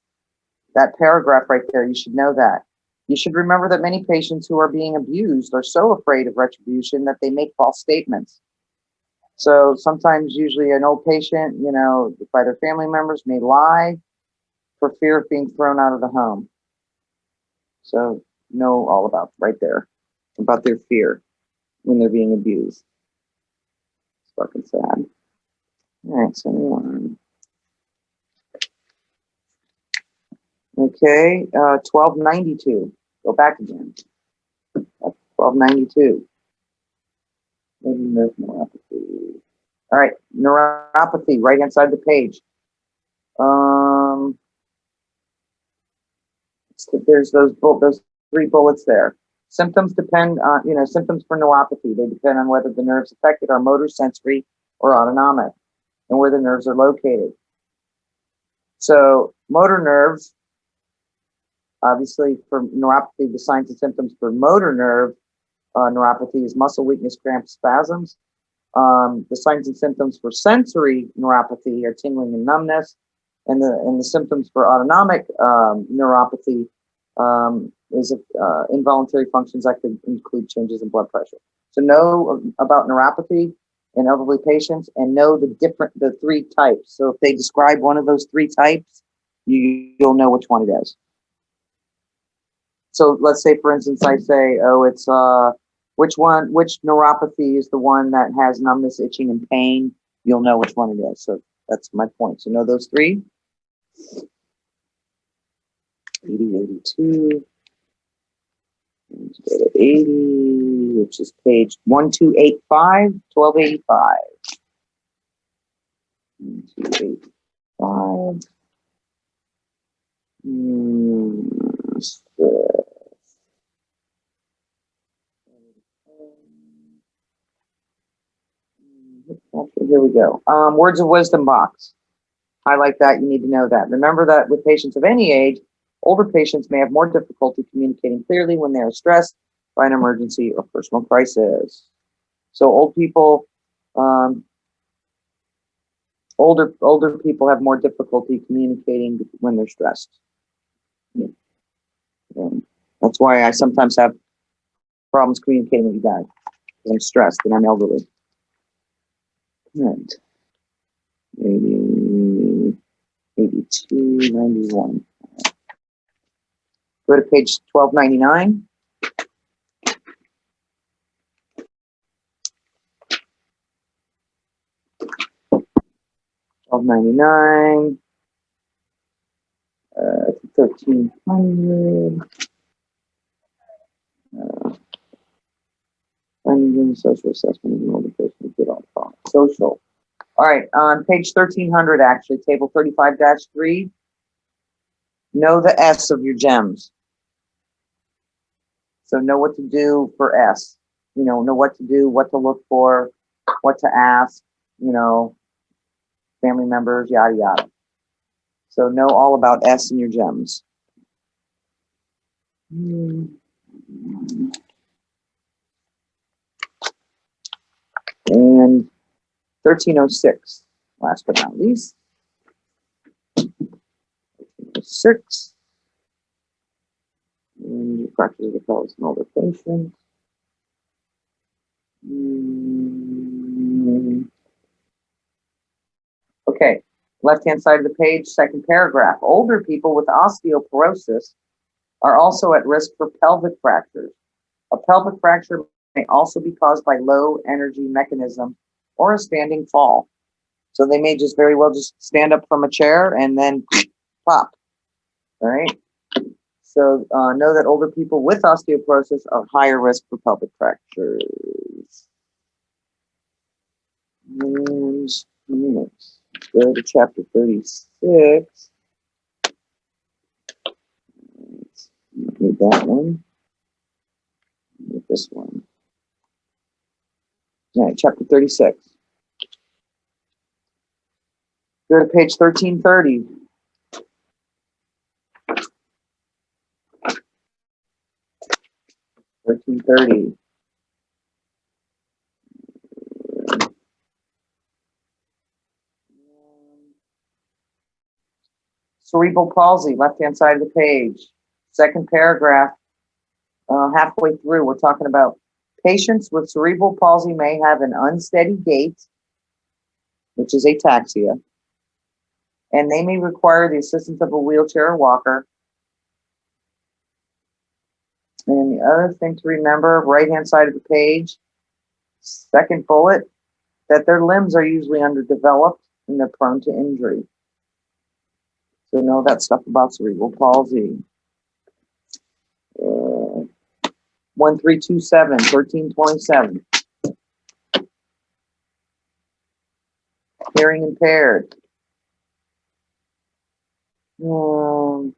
That paragraph right there, you should know that. You should remember that many patients who are being abused are so afraid of retribution that they make false statements. So sometimes, usually an old patient, by their family members, may lie for fear of being thrown out of the home. So know all about right there, about their fear when they're being abused. It's fucking sad. All right, so on. Okay, 1292. Go back again. 1292. Neuropathy. All right, neuropathy, right-hand side of the page. There's those 3 bullets there. Symptoms depend on, symptoms for neuropathy. They depend on whether the nerves affected are motor, sensory, or autonomic, and where the nerves are located. So motor nerves, obviously for neuropathy, the signs and symptoms for motor nerve neuropathy is muscle weakness, cramps, spasms. The signs and symptoms for sensory neuropathy are tingling and numbness, and the symptoms for autonomic neuropathy is involuntary functions that could include changes in blood pressure. So know about neuropathy in elderly patients and know the 3 types. So if they describe one of those 3 types, you'll know which one it is. So let's say, for instance, I say, it's which neuropathy is the one that has numbness, itching, and pain? You'll know which one it is. So that's my point. So know those 3. 80, 82. Let's go to 80, which is page 1285, 1285. 1285. Here we go. Words of wisdom box. Highlight that. You need to know that. Remember that with patients of any age, older patients may have more difficulty communicating clearly when they are stressed by an emergency or personal crisis. So old people, older people have more difficulty communicating when they're stressed. That's why I sometimes have problems communicating with you guys, because I'm stressed and I'm elderly. Right. 80, 82, 91. Go to page 1299. $12.99. 1300. Finding social assessment of an older person. Good on thought. Social. All right, on page 1300, actually, table 35-3. Know the S of your GEMS. So know what to do for S. Know what to do, what to look for, what to ask, family members, yada, yada. So know all about S in your GEMS. And 1306, last but not least. 1306. And you practice the pelvis and older patients. Okay, left-hand side of the page, second paragraph. Older people with osteoporosis are also at risk for pelvic fractures. A pelvic fracture may also be caused by low energy mechanism or a standing fall. So they may just very well just stand up from a chair and then pop. All right. So know that older people with osteoporosis are higher risk for pelvic fractures. And let's go to chapter 36. Let's read that one. With this one. All right, chapter 36. Go to page 1330. Cerebral palsy, left-hand side of the page. Second paragraph, halfway through, we're talking about patients with cerebral palsy may have an unsteady gait, which is ataxia, and they may require the assistance of a wheelchair or walker. And the other thing to remember, right-hand side of the page, second bullet, that their limbs are usually underdeveloped and they're prone to injury. So know that stuff about cerebral palsy. 1327, 1327. Hearing impaired. Bottom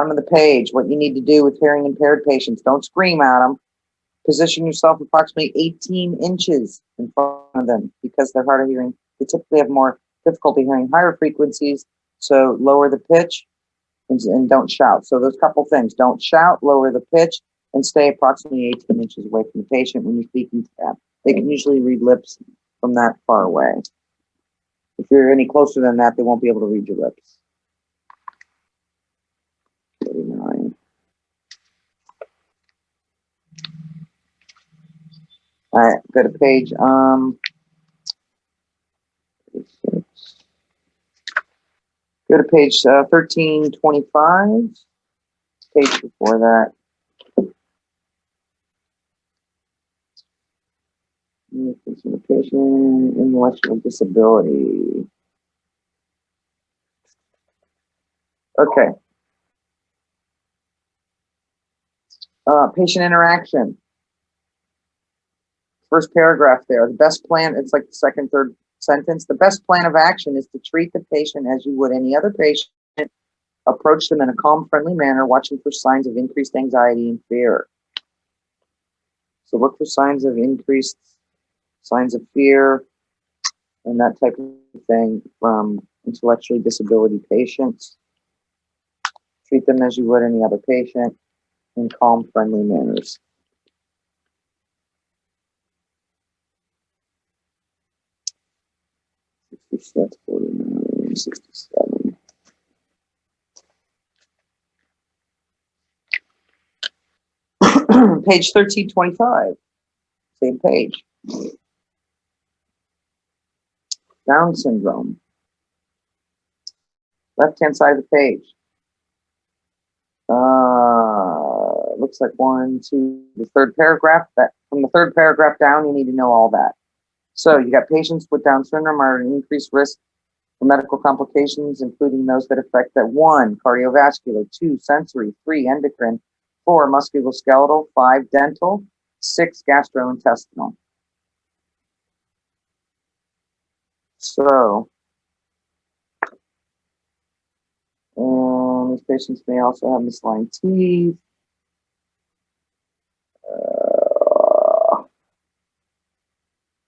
of the page, what you need to do with hearing impaired patients. Don't scream at them. Position yourself approximately 18 inches in front of them because they're hard of hearing. They typically have more difficulty hearing higher frequencies, so lower the pitch and don't shout. So those couple things, don't shout, lower the pitch, and stay approximately 18 inches away from the patient when you're speaking to them. They can usually read lips from that far away. If you're any closer than that, they won't be able to read your lips. 39. All right, go to page 36. Go to page 1325. Page before that. Patient, intellectual disability. Okay. Patient interaction. First paragraph there. The best plan, it's like the second, third sentence. The best plan of action is to treat the patient as you would any other patient. Approach them in a calm, friendly manner, watching for signs of increased anxiety and fear. So look for signs of increased signs of fear and that type of thing from intellectually disability patients. Treat them as you would any other patient in calm, friendly manners. That's 49, 67. Page 1325, same page. Down syndrome. Left-hand side of the page. Looks like the third paragraph. That from the third paragraph down, you need to know all that. So you got patients with Down syndrome are at an increased risk for medical complications, including those that affect that 1, cardiovascular, 2, sensory, 3, endocrine, 4, musculoskeletal, 5, dental, 6, gastrointestinal. So, these patients may also have misaligned teeth.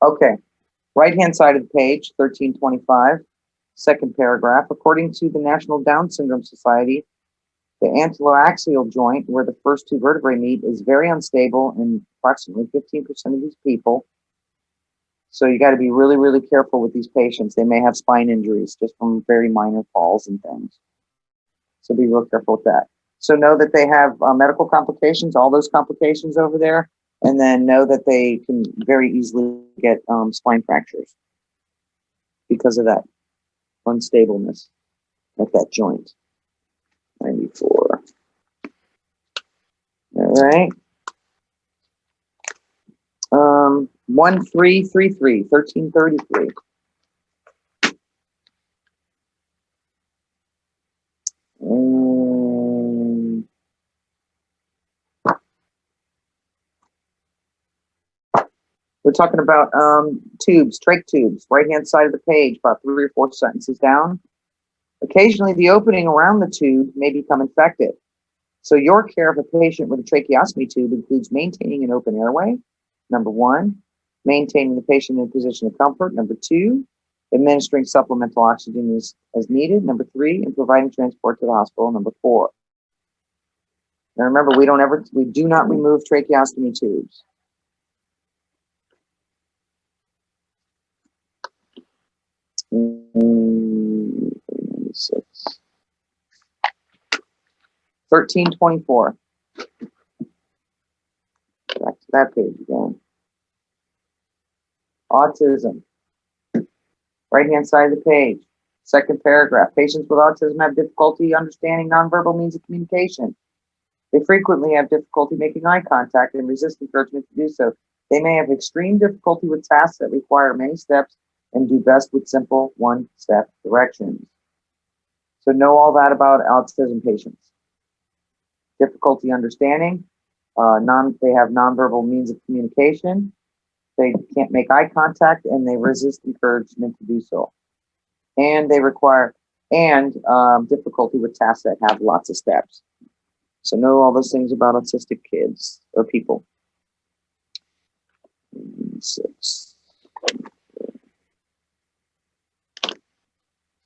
Okay, right-hand side of the page, 1325, second paragraph. According to the National Down Syndrome Society, the anteroaxial joint, where the first two vertebrae meet, is very unstable in approximately 15% of these people. So you got to be really, really careful with these patients. They may have spine injuries just from very minor falls and things. So be real careful with that. So know that they have medical complications, all those complications over there, and then know that they can very easily get spine fractures because of that unstableness at that joint. 94. All right. 1333, 1333. We're talking about tubes, trach tubes, right hand side of the page, about 3 or 4 sentences down. Occasionally, the opening around the tube may become infected. So your care of a patient with a tracheostomy tube includes maintaining an open airway, number 1, maintaining the patient in a position of comfort, number 2, administering supplemental oxygen as needed, number 3, and providing transport to the hospital, number 4. Now remember, we do not remove tracheostomy tubes. Mm, 1324. Back to that page again. Autism. Right hand side of the page. Second paragraph. Patients with autism have difficulty understanding nonverbal means of communication. They frequently have difficulty making eye contact and resist encouragement to do so. They may have extreme difficulty with tasks that require many steps and do best with simple one-step directions. So know all that about autism patients. Difficulty understanding, they have nonverbal means of communication, they can't make eye contact, and they resist encouragement to do so. And they require, difficulty with tasks that have lots of steps. So know all those things about autistic kids or people. 6.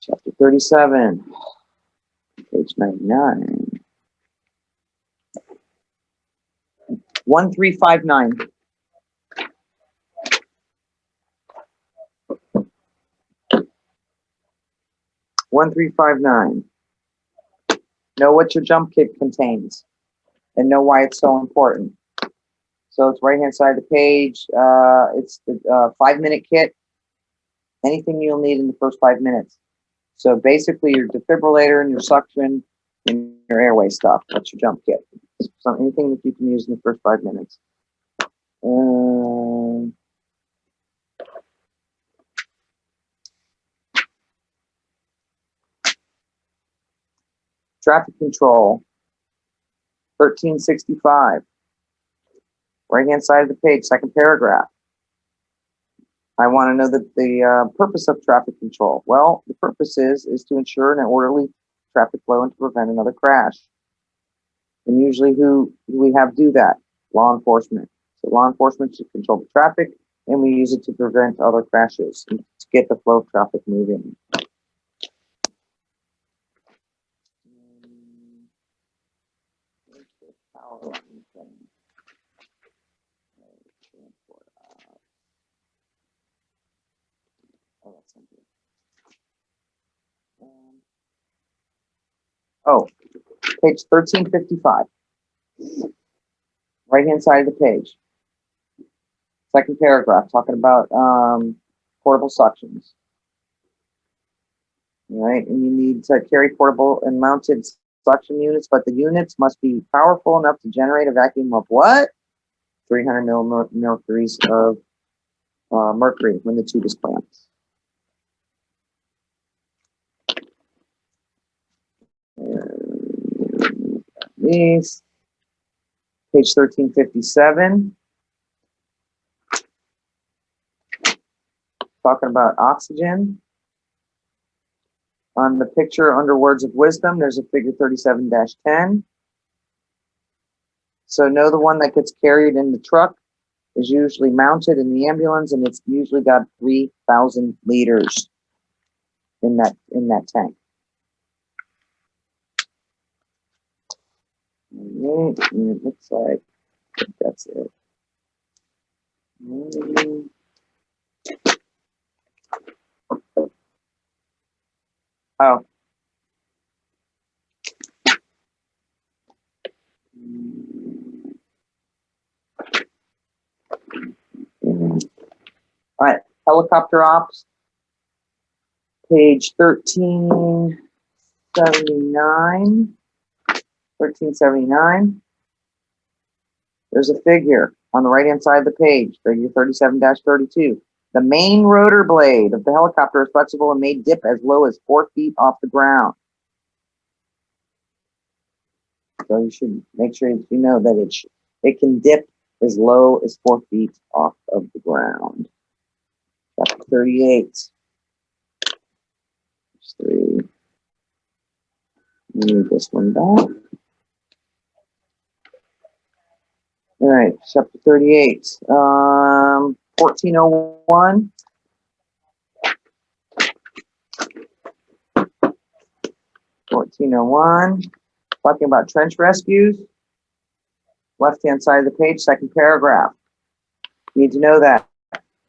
Chapter 37, page 99. 1359. Know what your jump kit contains and know why it's so important. So it's right hand side of the page. It's the 5-minute kit. Anything you'll need in the first 5 minutes. So basically your defibrillator and your suction and your airway stuff. That's your jump kit. So anything that you can use in the first 5 minutes. Traffic control. 1365. Right hand side of the page, second paragraph. I want to know the purpose of traffic control. Well, the purpose is to ensure an orderly traffic flow and to prevent another crash. And usually who we have do that? Law enforcement. So law enforcement should control the traffic, and we use it to prevent other crashes and to get the flow of traffic moving. Page 1355. Right hand side of the page. Second paragraph, talking about portable suctions. All right, and you need to carry portable and mounted suction units, but the units must be powerful enough to generate a vacuum of what? 300 millimeters of mercury when the tube is clamped. These. Page 1357. Talking about oxygen. On the picture under words of wisdom, there's a figure 37-10. So know the one that gets carried in the truck is usually mounted in the ambulance, and it's usually got 3,000 liters in that tank. And it looks like that's it. Oh. All right, helicopter ops, page 1379. 1379. There's a figure on the right-hand side of the page, figure 37-32. The main rotor blade of the helicopter is flexible and may dip as low as 4 feet off the ground. So you should make sure you know that it can dip as low as 4 feet off of the ground. Chapter 38. 3. Move this one back. All right, chapter 38. 1401. 1401. Talking about trench rescues. Left-hand side of the page, second paragraph. You need to know that.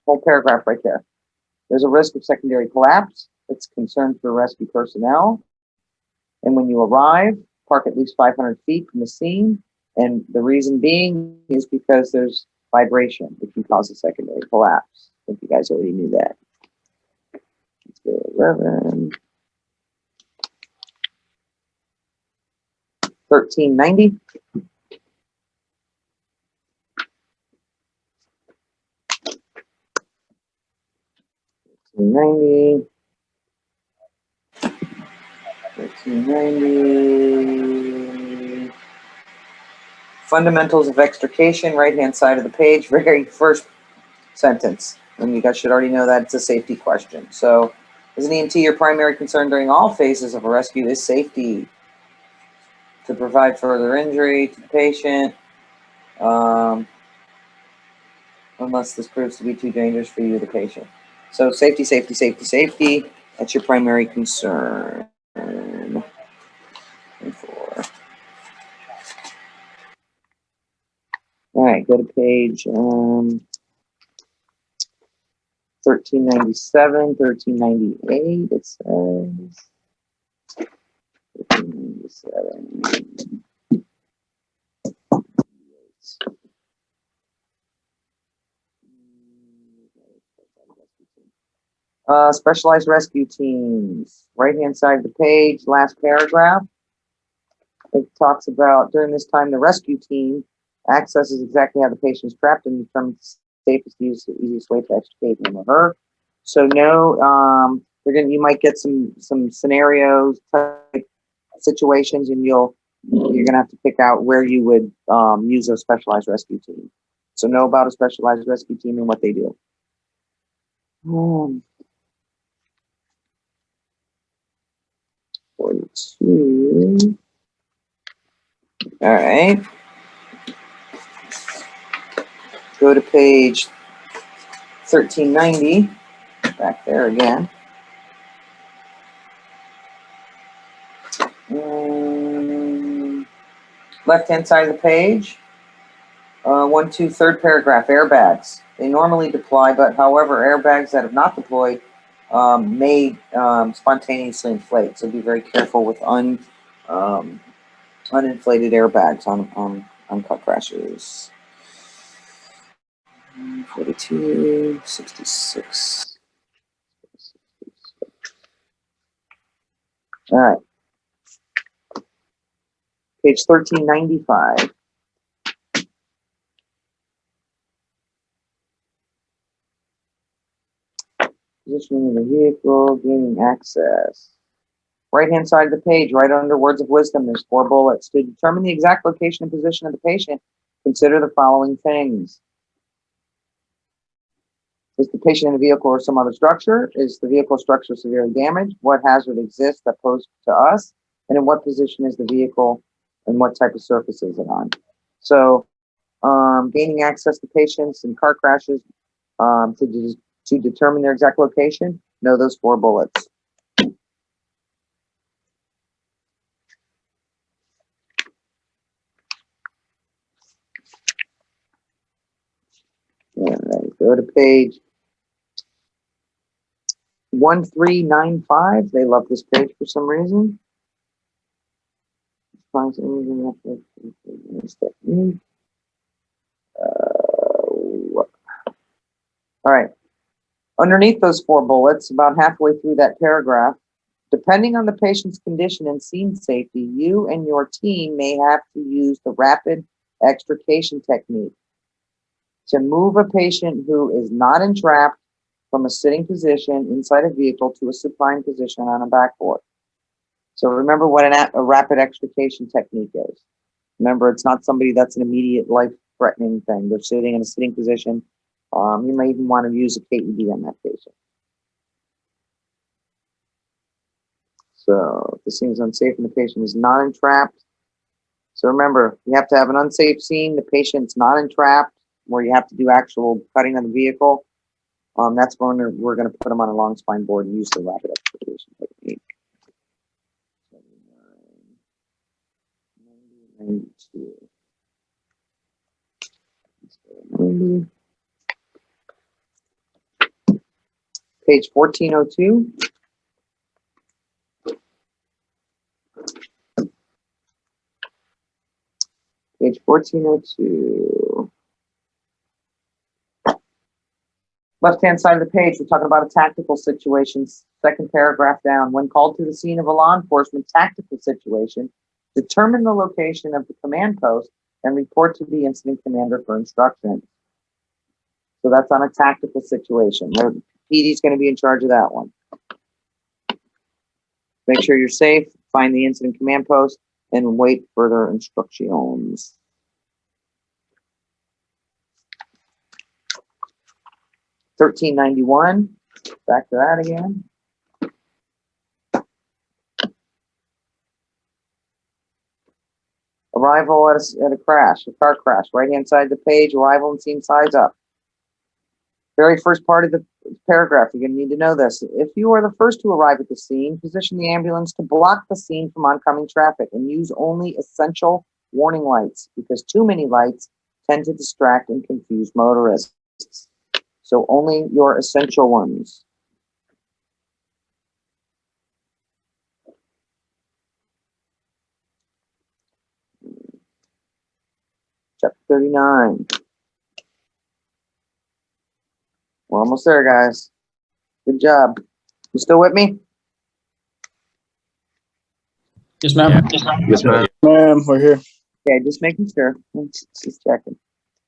Whole paragraph right there. There's a risk of secondary collapse. It's a concern for rescue personnel. And when you arrive, park at least 500 feet from the scene. And the reason being is because there's vibration that can cause a secondary collapse. I think you guys already knew that. Let's go 11. 1390. 1390. Fundamentals of extrication, right-hand side of the page, very first sentence. And you guys should already know that it's a safety question. So, as an EMT, your primary concern during all phases of a rescue is safety. To provide further injury to the patient, unless this proves to be too dangerous for you or the patient. So safety, safety, safety, safety. That's your primary concern. And 4. All right, go to page 1397, 1398. It says 1397. Specialized rescue teams. Right-hand side of the page, last paragraph. It talks about during this time, the rescue team accesses exactly how the patient is trapped and determines the safest, easiest way to extricate him or her. So no, you might get some scenarios, type situations, and you're gonna have to pick out where you would use a specialized rescue team. So know about a specialized rescue team and what they do. 42. All right. Go to page 1390. Back there again. Left-hand side of the page. 1, 2, third paragraph. Airbags. They normally deploy, but however, airbags that have not deployed may spontaneously inflate. So be very careful with uninflated airbags on car crashes. 42, 66. All right. Page 1395. Positioning of the vehicle, gaining access. Right-hand side of the page, right under words of wisdom, there's 4 bullets. To determine the exact location and position of the patient, consider the following things. Is the patient in a vehicle or some other structure? Is the vehicle structure severely damaged? What hazard exists that poses to us? And in what position is the vehicle and what type of surface is it on? So, gaining access to patients in car crashes to determine their exact location, know those 4 bullets. All right, go to page 1395. They love this page for some reason. All right. Underneath those 4 bullets, about halfway through that paragraph, depending on the patient's condition and scene safety, you and your team may have to use the rapid extrication technique to move a patient who is not entrapped from a sitting position inside a vehicle to a supine position on a backboard. So remember what a rapid extrication technique is. Remember, it's not somebody that's an immediate life-threatening thing. They're sitting in a sitting position. You may even want to use a KED on that patient. So if the scene is unsafe and the patient is not entrapped. So remember, you have to have an unsafe scene. The patient's not entrapped, where you have to do actual cutting of the vehicle. That's when we're going to put them on a long spine board and use the rapid extrication technique. 92. 90. Page 1402. Page 1402. Left-hand side of the page, we're talking about a tactical situation. Second paragraph down. When called to the scene of a law enforcement tactical situation, determine the location of the command post and report to the incident commander for instructions. So that's on a tactical situation. The PD is going to be in charge of that one. Make sure you're safe, find the incident command post, and wait further instructions. $13.91. Back to that again. Arrival at a crash, a car crash. Right-hand side of the page, arrival and scene size up. Very first part of the paragraph, you're going to need to know this. If you are the first to arrive at the scene, position the ambulance to block the scene from oncoming traffic and use only essential warning lights, because too many lights tend to distract and confuse motorists. So only your essential ones. Chapter 39. We're almost there, guys. Good job. You still with me?
Yes, ma'am.
Yes, ma'am.
Ma'am, we're here.
Okay, just making sure. Just checking.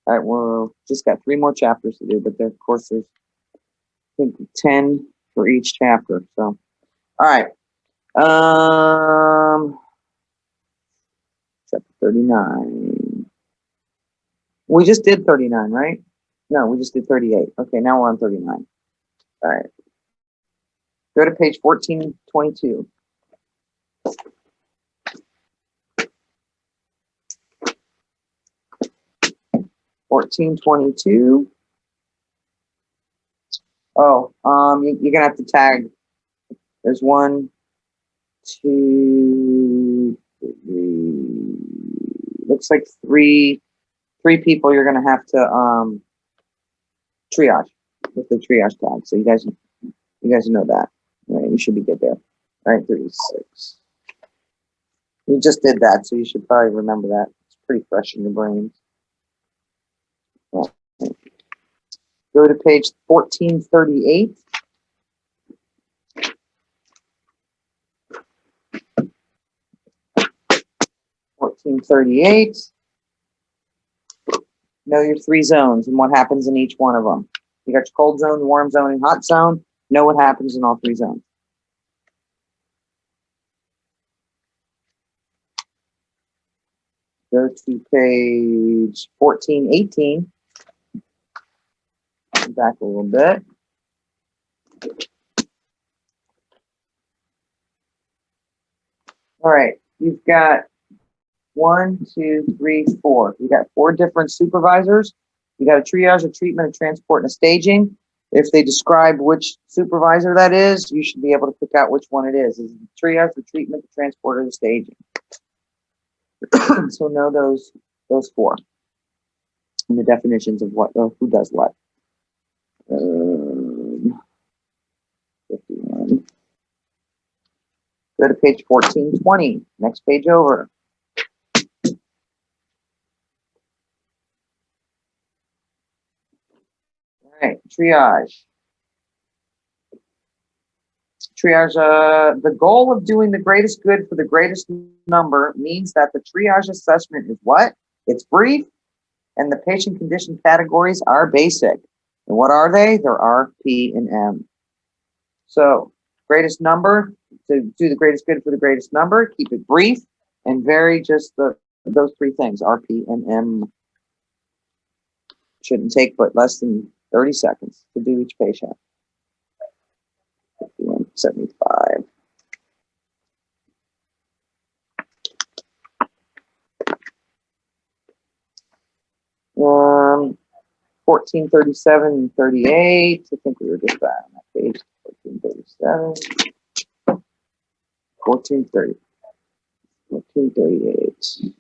All right, we're just got 3 more chapters to do, but there, of course, there's I think 10 for each chapter. So, all right. Chapter 39. We just did 39, right? No, we just did 38. Okay, now we're on 39. All right. Go to page 1422. Oh, you're gonna have to tag. There's 1, 2, 3. Looks like three people you're gonna have to triage with the triage tag. So you guys know that. All right, you should be good there. All right, 36. You just did that, so you should probably remember that. It's pretty fresh in your brains. Go to page 1438. Know your 3 zones and what happens in each one of them. You got your cold zone, warm zone, and hot zone. Know what happens in all 3 zones. Go to page 1418. Back a little bit. All right, you've got 1, 2, 3, 4. You got 4 different supervisors. You got a triage, a treatment, a transport, and a staging. If they describe which supervisor that is, you should be able to pick out which one it is. Is it the triage, the treatment, the transport, or the staging? So know those 4 and the definitions of what who does what. 51. Go to page 1420. Next page over. All right, triage. Triage, the goal of doing the greatest good for the greatest number means that the triage assessment is what? It's brief, and the patient condition categories are basic. And what are they? They're R, P, and M. So, greatest number, to do the greatest good for the greatest number, keep it brief, and vary just those three things, R, P, and M. Shouldn't take but less than 30 seconds to do each patient. 5175. Um, 1437 and 38. I think we were just that on that page. 1437. 1430. 1438.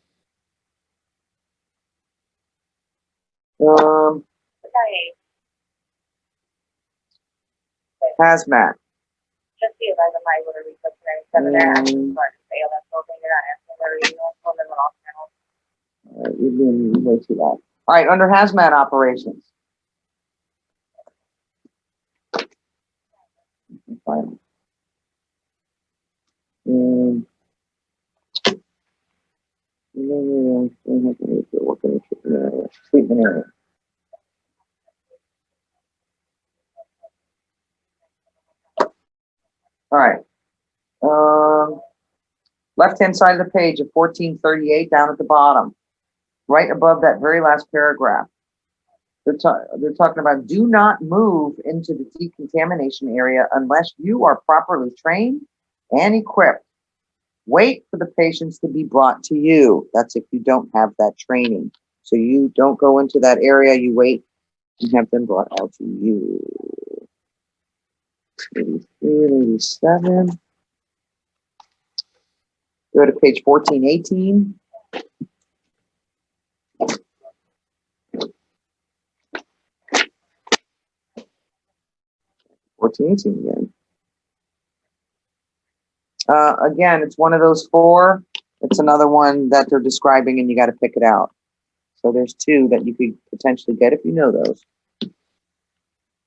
Hazmat.
Just see if I can find what a research and there. I'm sorry to fail that whole thing. You're not asking where you know from them off channel.
All right, you're doing way too loud. All right, under hazmat operations. Fine. Treatment area. All right. Left-hand side of the page of 1438 down at the bottom, right above that very last paragraph. They're talking about do not move into the decontamination area unless you are properly trained and equipped. Wait for the patients to be brought to you. That's if you don't have that training. So you don't go into that area, you wait and have them brought out to you. 83, 87. Go to page 1418. Again. Again, it's one of those four. It's another one that they're describing and you got to pick it out. So there's two that you could potentially get if you know those.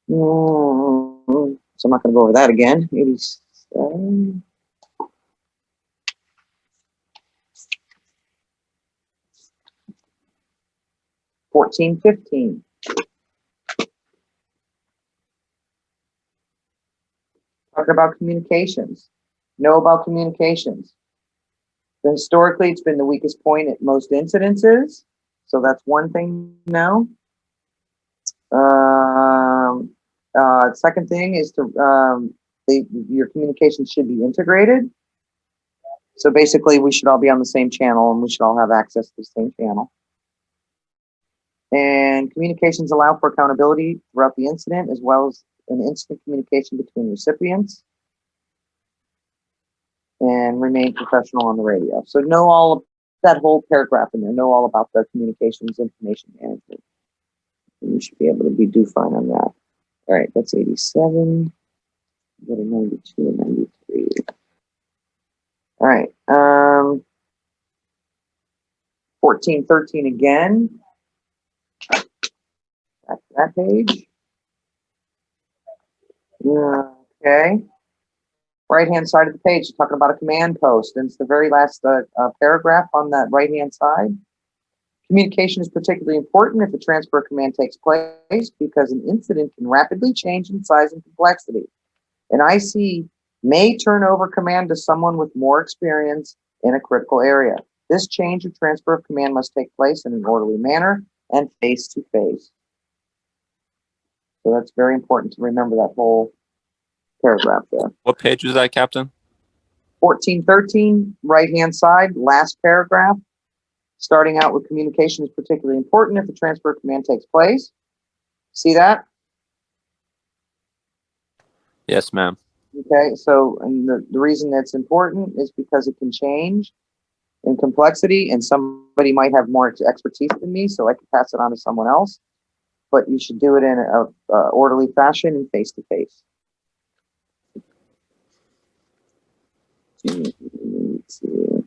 So I'm not going to go over that again. 87. Talking about communications. Know about communications. Historically, it's been the weakest point at most incidences. So that's one thing now. Second thing is to your communications should be integrated. So basically, we should all be on the same channel and we should all have access to the same channel. And communications allow for accountability throughout the incident, as well as an instant communication between recipients, and remain professional on the radio. So know all of that whole paragraph in there. Know all about the communications information management. And you should be able to do fine on that. All right, that's 87. Go to 92 and 93. All right. 1413 again. Back to that page. Okay. Right-hand side of the page, talking about a command post. And it's the very last paragraph on that right-hand side. Communication is particularly important if a transfer of command takes place because an incident can rapidly change in size and complexity. An IC may turn over command to someone with more experience in a critical area. This change or transfer of command must take place in an orderly manner and face-to-face. So that's very important to remember that whole paragraph there.
What page was that, Captain?
1413, right-hand side, last paragraph. Starting out with communication is particularly important if the transfer of command takes place. See that?
Yes, ma'am.
Okay, so and the reason that's important is because it can change in complexity and somebody might have more expertise than me, so I can pass it on to someone else. But you should do it in a orderly fashion and face-to-face. Let's see.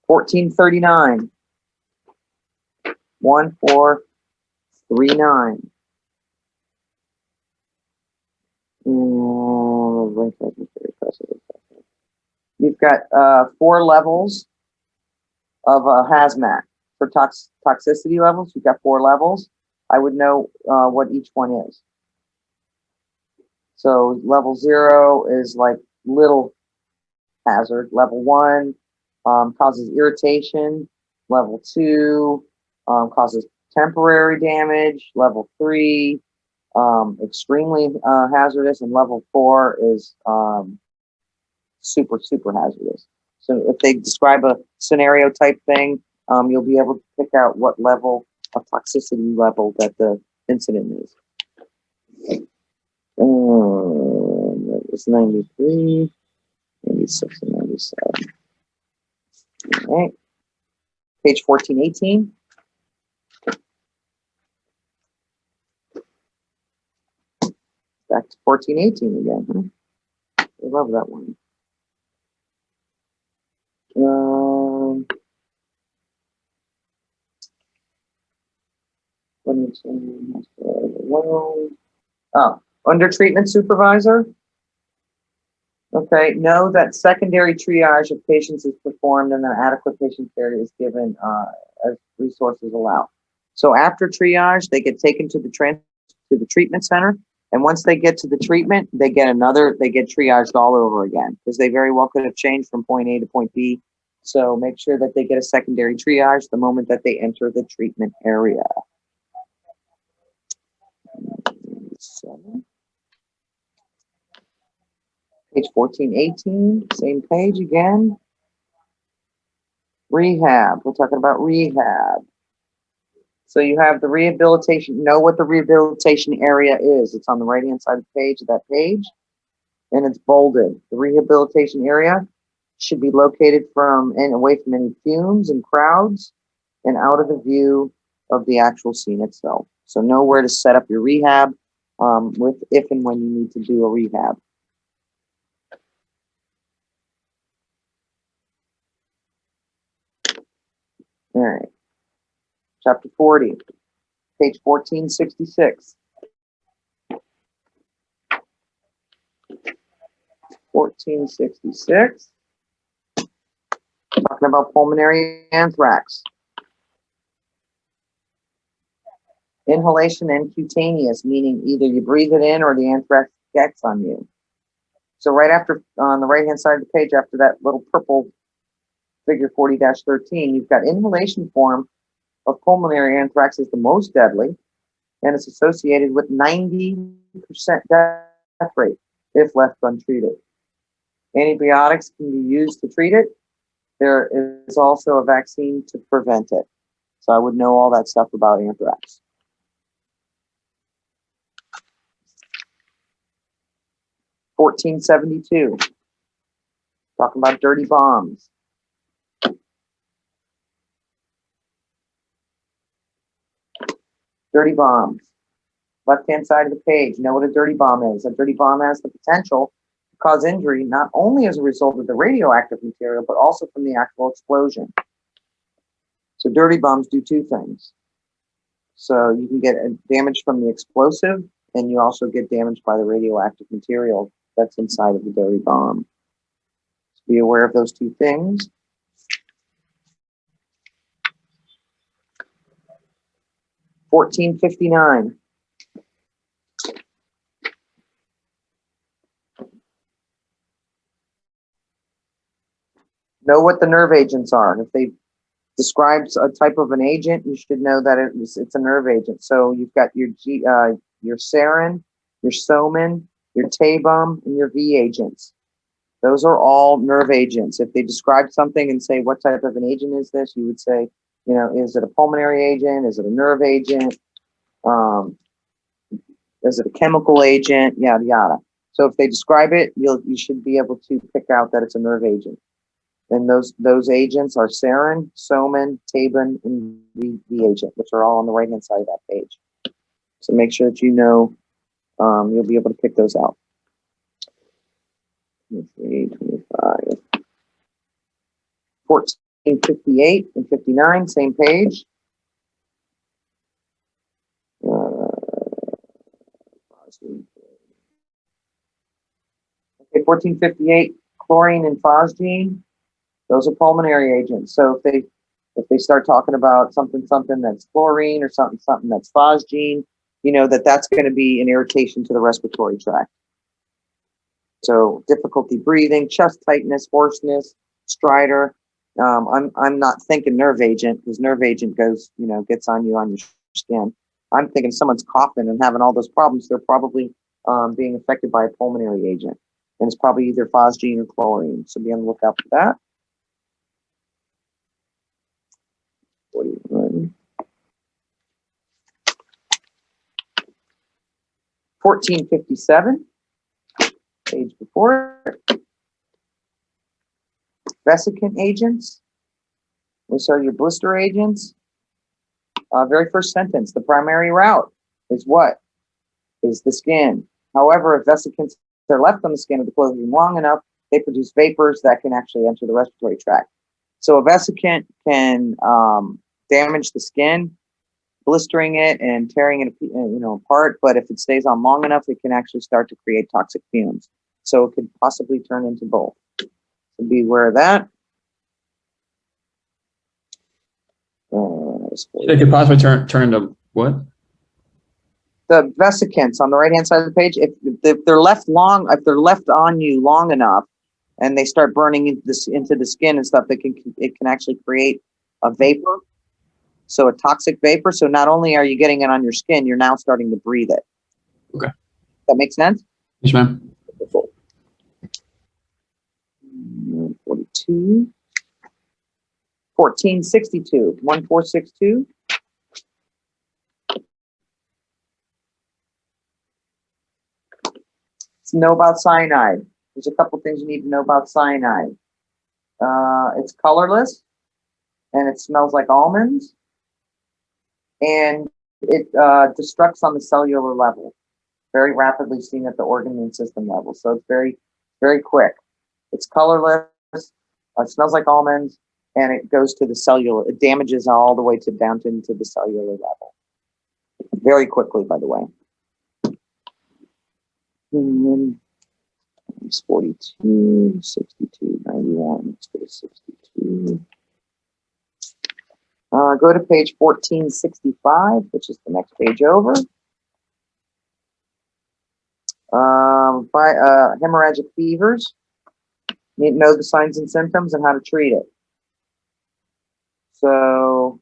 1439. 1439. You've got 4 levels of hazmat for toxicity levels. You've got 4 levels. I would know what each one is. So level 0 is like little hazard. Level 1 causes irritation. Level 2 causes temporary damage. Level 3 extremely hazardous, and level 4 is super hazardous. So if they describe a scenario type thing, you'll be able to pick out what level of toxicity level that the incident is. That was 93, 96, and 97. All right. Page 1418. Back to 1418 again. Huh? I love that one. Oh, under treatment supervisor. Okay, know that secondary triage of patients is performed and that adequate patient care is given as resources allow. So after triage, they get taken to the treatment center, and once they get to the treatment, they get triaged all over again, because they very well could have changed from point A to point B. So make sure that they get a secondary triage the moment that they enter the treatment area. Page 1418, same page again. Rehab, we're talking about rehab. So you have the rehabilitation, know what the rehabilitation area is. It's on the right-hand side of the page of that page, and it's bolded. The rehabilitation area should be located from and away from any fumes and crowds and out of the view of the actual scene itself. So know where to set up your rehab with if and when you need to do a rehab. All right. Chapter 40, page 1466. 1466. Talking about pulmonary anthrax. Inhalation and cutaneous, meaning either you breathe it in or the anthrax gets on you. So right after, on the right-hand side of the page, after that little purple figure 40-13, you've got inhalation form of pulmonary anthrax is the most deadly, and it's associated with 90% death rate if left untreated. Antibiotics can be used to treat it. There is also a vaccine to prevent it. So I would know all that stuff about anthrax. (1472), talking about dirty bombs. Dirty bombs. Left-hand side of the page, know what a dirty bomb is. A dirty bomb has the potential to cause injury not only as a result of the radioactive material, but also from the actual explosion. So dirty bombs do 2 things. So you can get damage from the explosive, and you also get damaged by the radioactive material that's inside of the dirty bomb. So be aware of those 2 things. (1459). Know what the nerve agents are. If they describe a type of an agent, you should know that it's a nerve agent. So you've got your sarin, your soman, your tabum, and your V agents. Those are all nerve agents. If they describe something and say, what type of an agent is this? You would say, you know, is it a pulmonary agent? Is it a nerve agent? Is it a chemical agent? Yada, yada. So if they describe it, you should be able to pick out that it's a nerve agent. And those agents are sarin, soman, tabun, and V agent, which are all on the right-hand side of that page. So make sure that you know, you'll be able to pick those out. 23, 25. 1458 and 59, same page. 1458, chlorine and phosgene. Those are pulmonary agents. So if they start talking about something that's chlorine or something that's phosgene, you know that's going to be an irritation to the respiratory tract. So difficulty breathing, chest tightness, hoarseness, stridor. I'm not thinking nerve agent, because nerve agent goes, gets on your skin. I'm thinking someone's coughing and having all those problems. They're probably being affected by a pulmonary agent, and it's probably either phosgene or chlorine. So be on the lookout for that. 41. 1457, page before it. Vesicant agents. These are your blister agents. Very first sentence, the primary route is what? Is the skin. However, if vesicants are left on the skin of the clothing long enough, they produce vapors that can actually enter the respiratory tract. So a vesicant can damage the skin, blistering it and tearing it apart, but if it stays on long enough, it can actually start to create toxic fumes. So it could possibly turn into both. So be aware of that.
It could possibly turn into what?
The vesicants on the right hand side of the page, if they're left on you long enough, and they start burning into the skin and stuff, it can actually create a vapor. So a toxic vapor. So not only are you getting it on your skin, you're now starting to breathe it.
Okay.
That makes sense?
Yes, ma'am.
42. 1462. 1462. Know about cyanide. There's a couple things you need to know about cyanide. It's colorless, and it smells like almonds, and it destructs on the cellular level, very rapidly seen at the organ and system level. So it's very, very quick. It's colorless, it smells like almonds, and it goes to the cellular. It damages all the way down into the cellular level. Very quickly, by the way. It's 42, 62, 91. Let's go to 62. Go to page 1465, which is the next page over. Hemorrhagic fevers. You need to know the signs and symptoms and how to treat it. So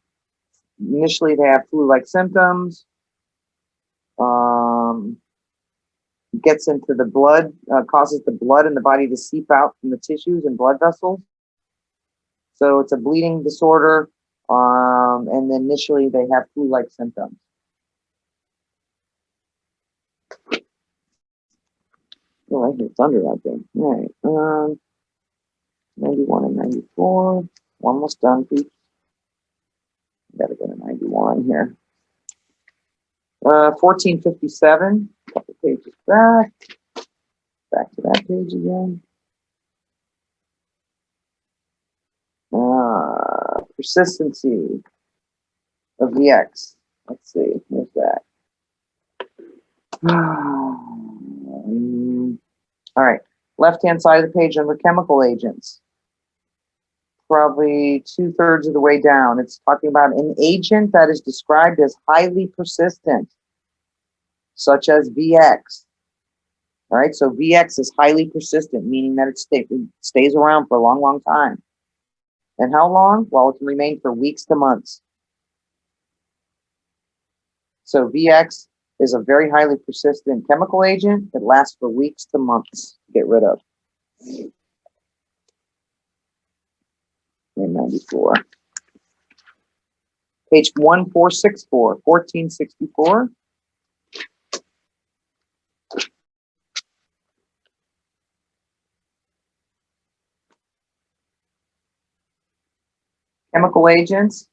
initially they have flu-like symptoms. Gets into the blood, causes the blood in the body to seep out from the tissues and blood vessels. So it's a bleeding disorder, and then initially they have flu-like symptoms. Oh, I hear thunder out there. All right. 91 and 94. Almost done, peeps. Gotta go to 91 here. 1457. A couple pages back. Back to that page again. Persistency of VX. Let's see. Where's that? All right. Left-hand side of the page under chemical agents. Probably 2/3 of the way down. It's talking about an agent that is described as highly persistent, such as VX. All right, so VX is highly persistent, meaning that it stays around for a long, long time. And how long? Well, it can remain for weeks to months. So VX is a very highly persistent chemical agent that lasts for weeks to months to get rid of. 94. Page 1464, 1464. Chemical agents.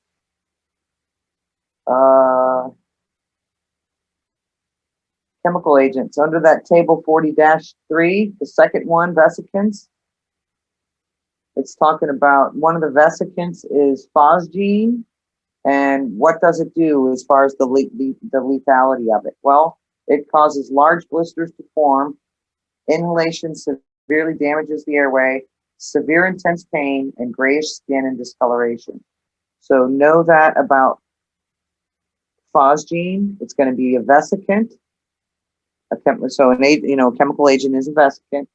Chemical agents. Under that table 40-3, the second one, vesicants. It's talking about one of the vesicants is phosgene. And what does it do as far as the lethality of it? Well, it causes large blisters to form, inhalation severely damages the airway, severe intense pain, and grayish skin and discoloration. So know that about phosgene. It's going to be a vesicant. Chemical agent is a vesicant.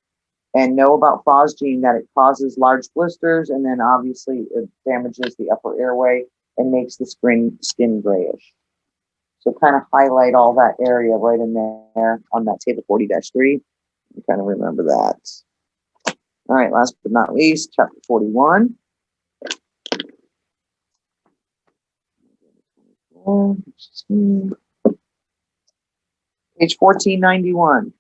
And know about phosgene that it causes large blisters, and then obviously it damages the upper airway and makes the skin grayish. So kind of highlight all that area right in there on that table 40-3. You kind of remember that. All right, last but not least, chapter 41. Page 1491.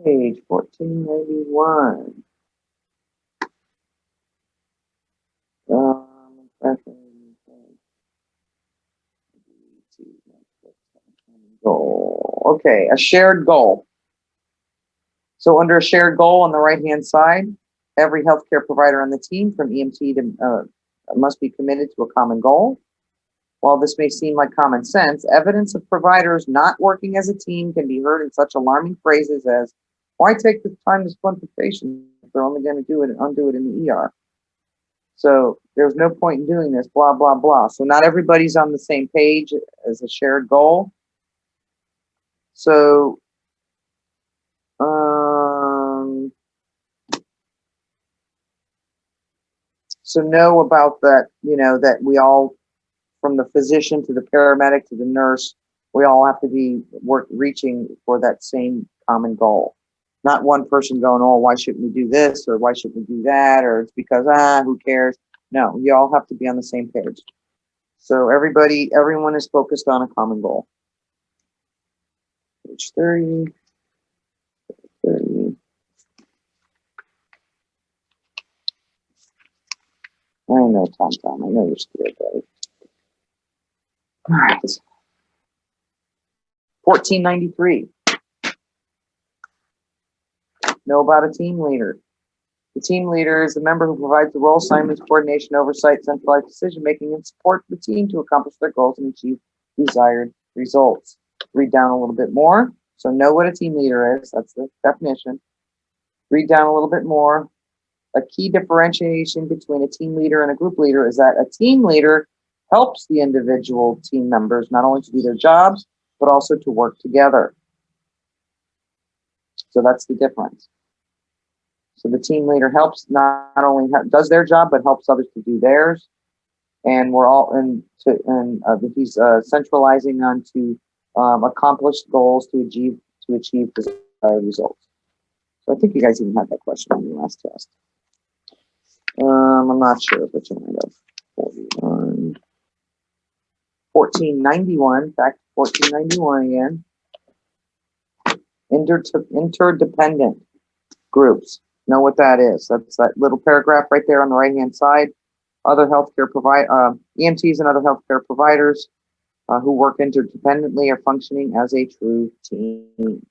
Page 1491. Goal. Okay, a shared goal. So under a shared goal on the right-hand side, every healthcare provider on the team from EMT to must be committed to a common goal. While this may seem like common sense, evidence of providers not working as a team can be heard in such alarming phrases as, why take the time to splint the patient if they're only going to do it and undo it in the ER? So there's no point in doing this, blah, blah, blah. So not everybody's on the same page as a shared goal. So, so know about that, that we all, from the physician to the paramedic to the nurse, we all have to be reaching for that same common goal. Not one person going, oh, why shouldn't we do this? Or why shouldn't we do that? Or it's because, who cares? No, you all have to be on the same page. So everyone is focused on a common goal. Page 30. I know, Tom. I know you're scared, buddy. All right. 1493. Know about a team leader. The team leader is the member who provides the role, assignments, coordination, oversight, centralized decision-making, and support the team to accomplish their goals and achieve desired results. Read down a little bit more. So know what a team leader is. That's the definition. Read down a little bit more. A key differentiation between a team leader and a group leader is that a team leader helps the individual team members not only to do their jobs, but also to work together. So that's the difference. So the team leader helps not only does their job, but helps others to do theirs. And we're all he's centralizing onto accomplished goals to achieve desired results. So I think you guys even had that question on your last test. I'm not sure which one I have. 41. 1491, back to 1491 again. Interdependent groups. Know what that is. That's that little paragraph right there on the right-hand side. Other healthcare EMTs and other healthcare providers who work interdependently are functioning as a true team.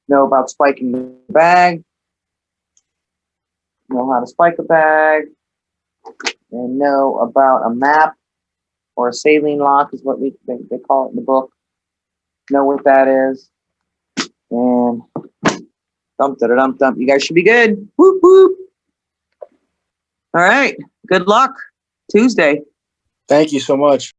Know about spiking the bag. Know how to spike a bag. And know about a map or a saline lock is what they call it in the book. Know what that is. And dump. You guys should be good. Whoop, whoop. All right. Good luck. Tuesday.
Thank you so much.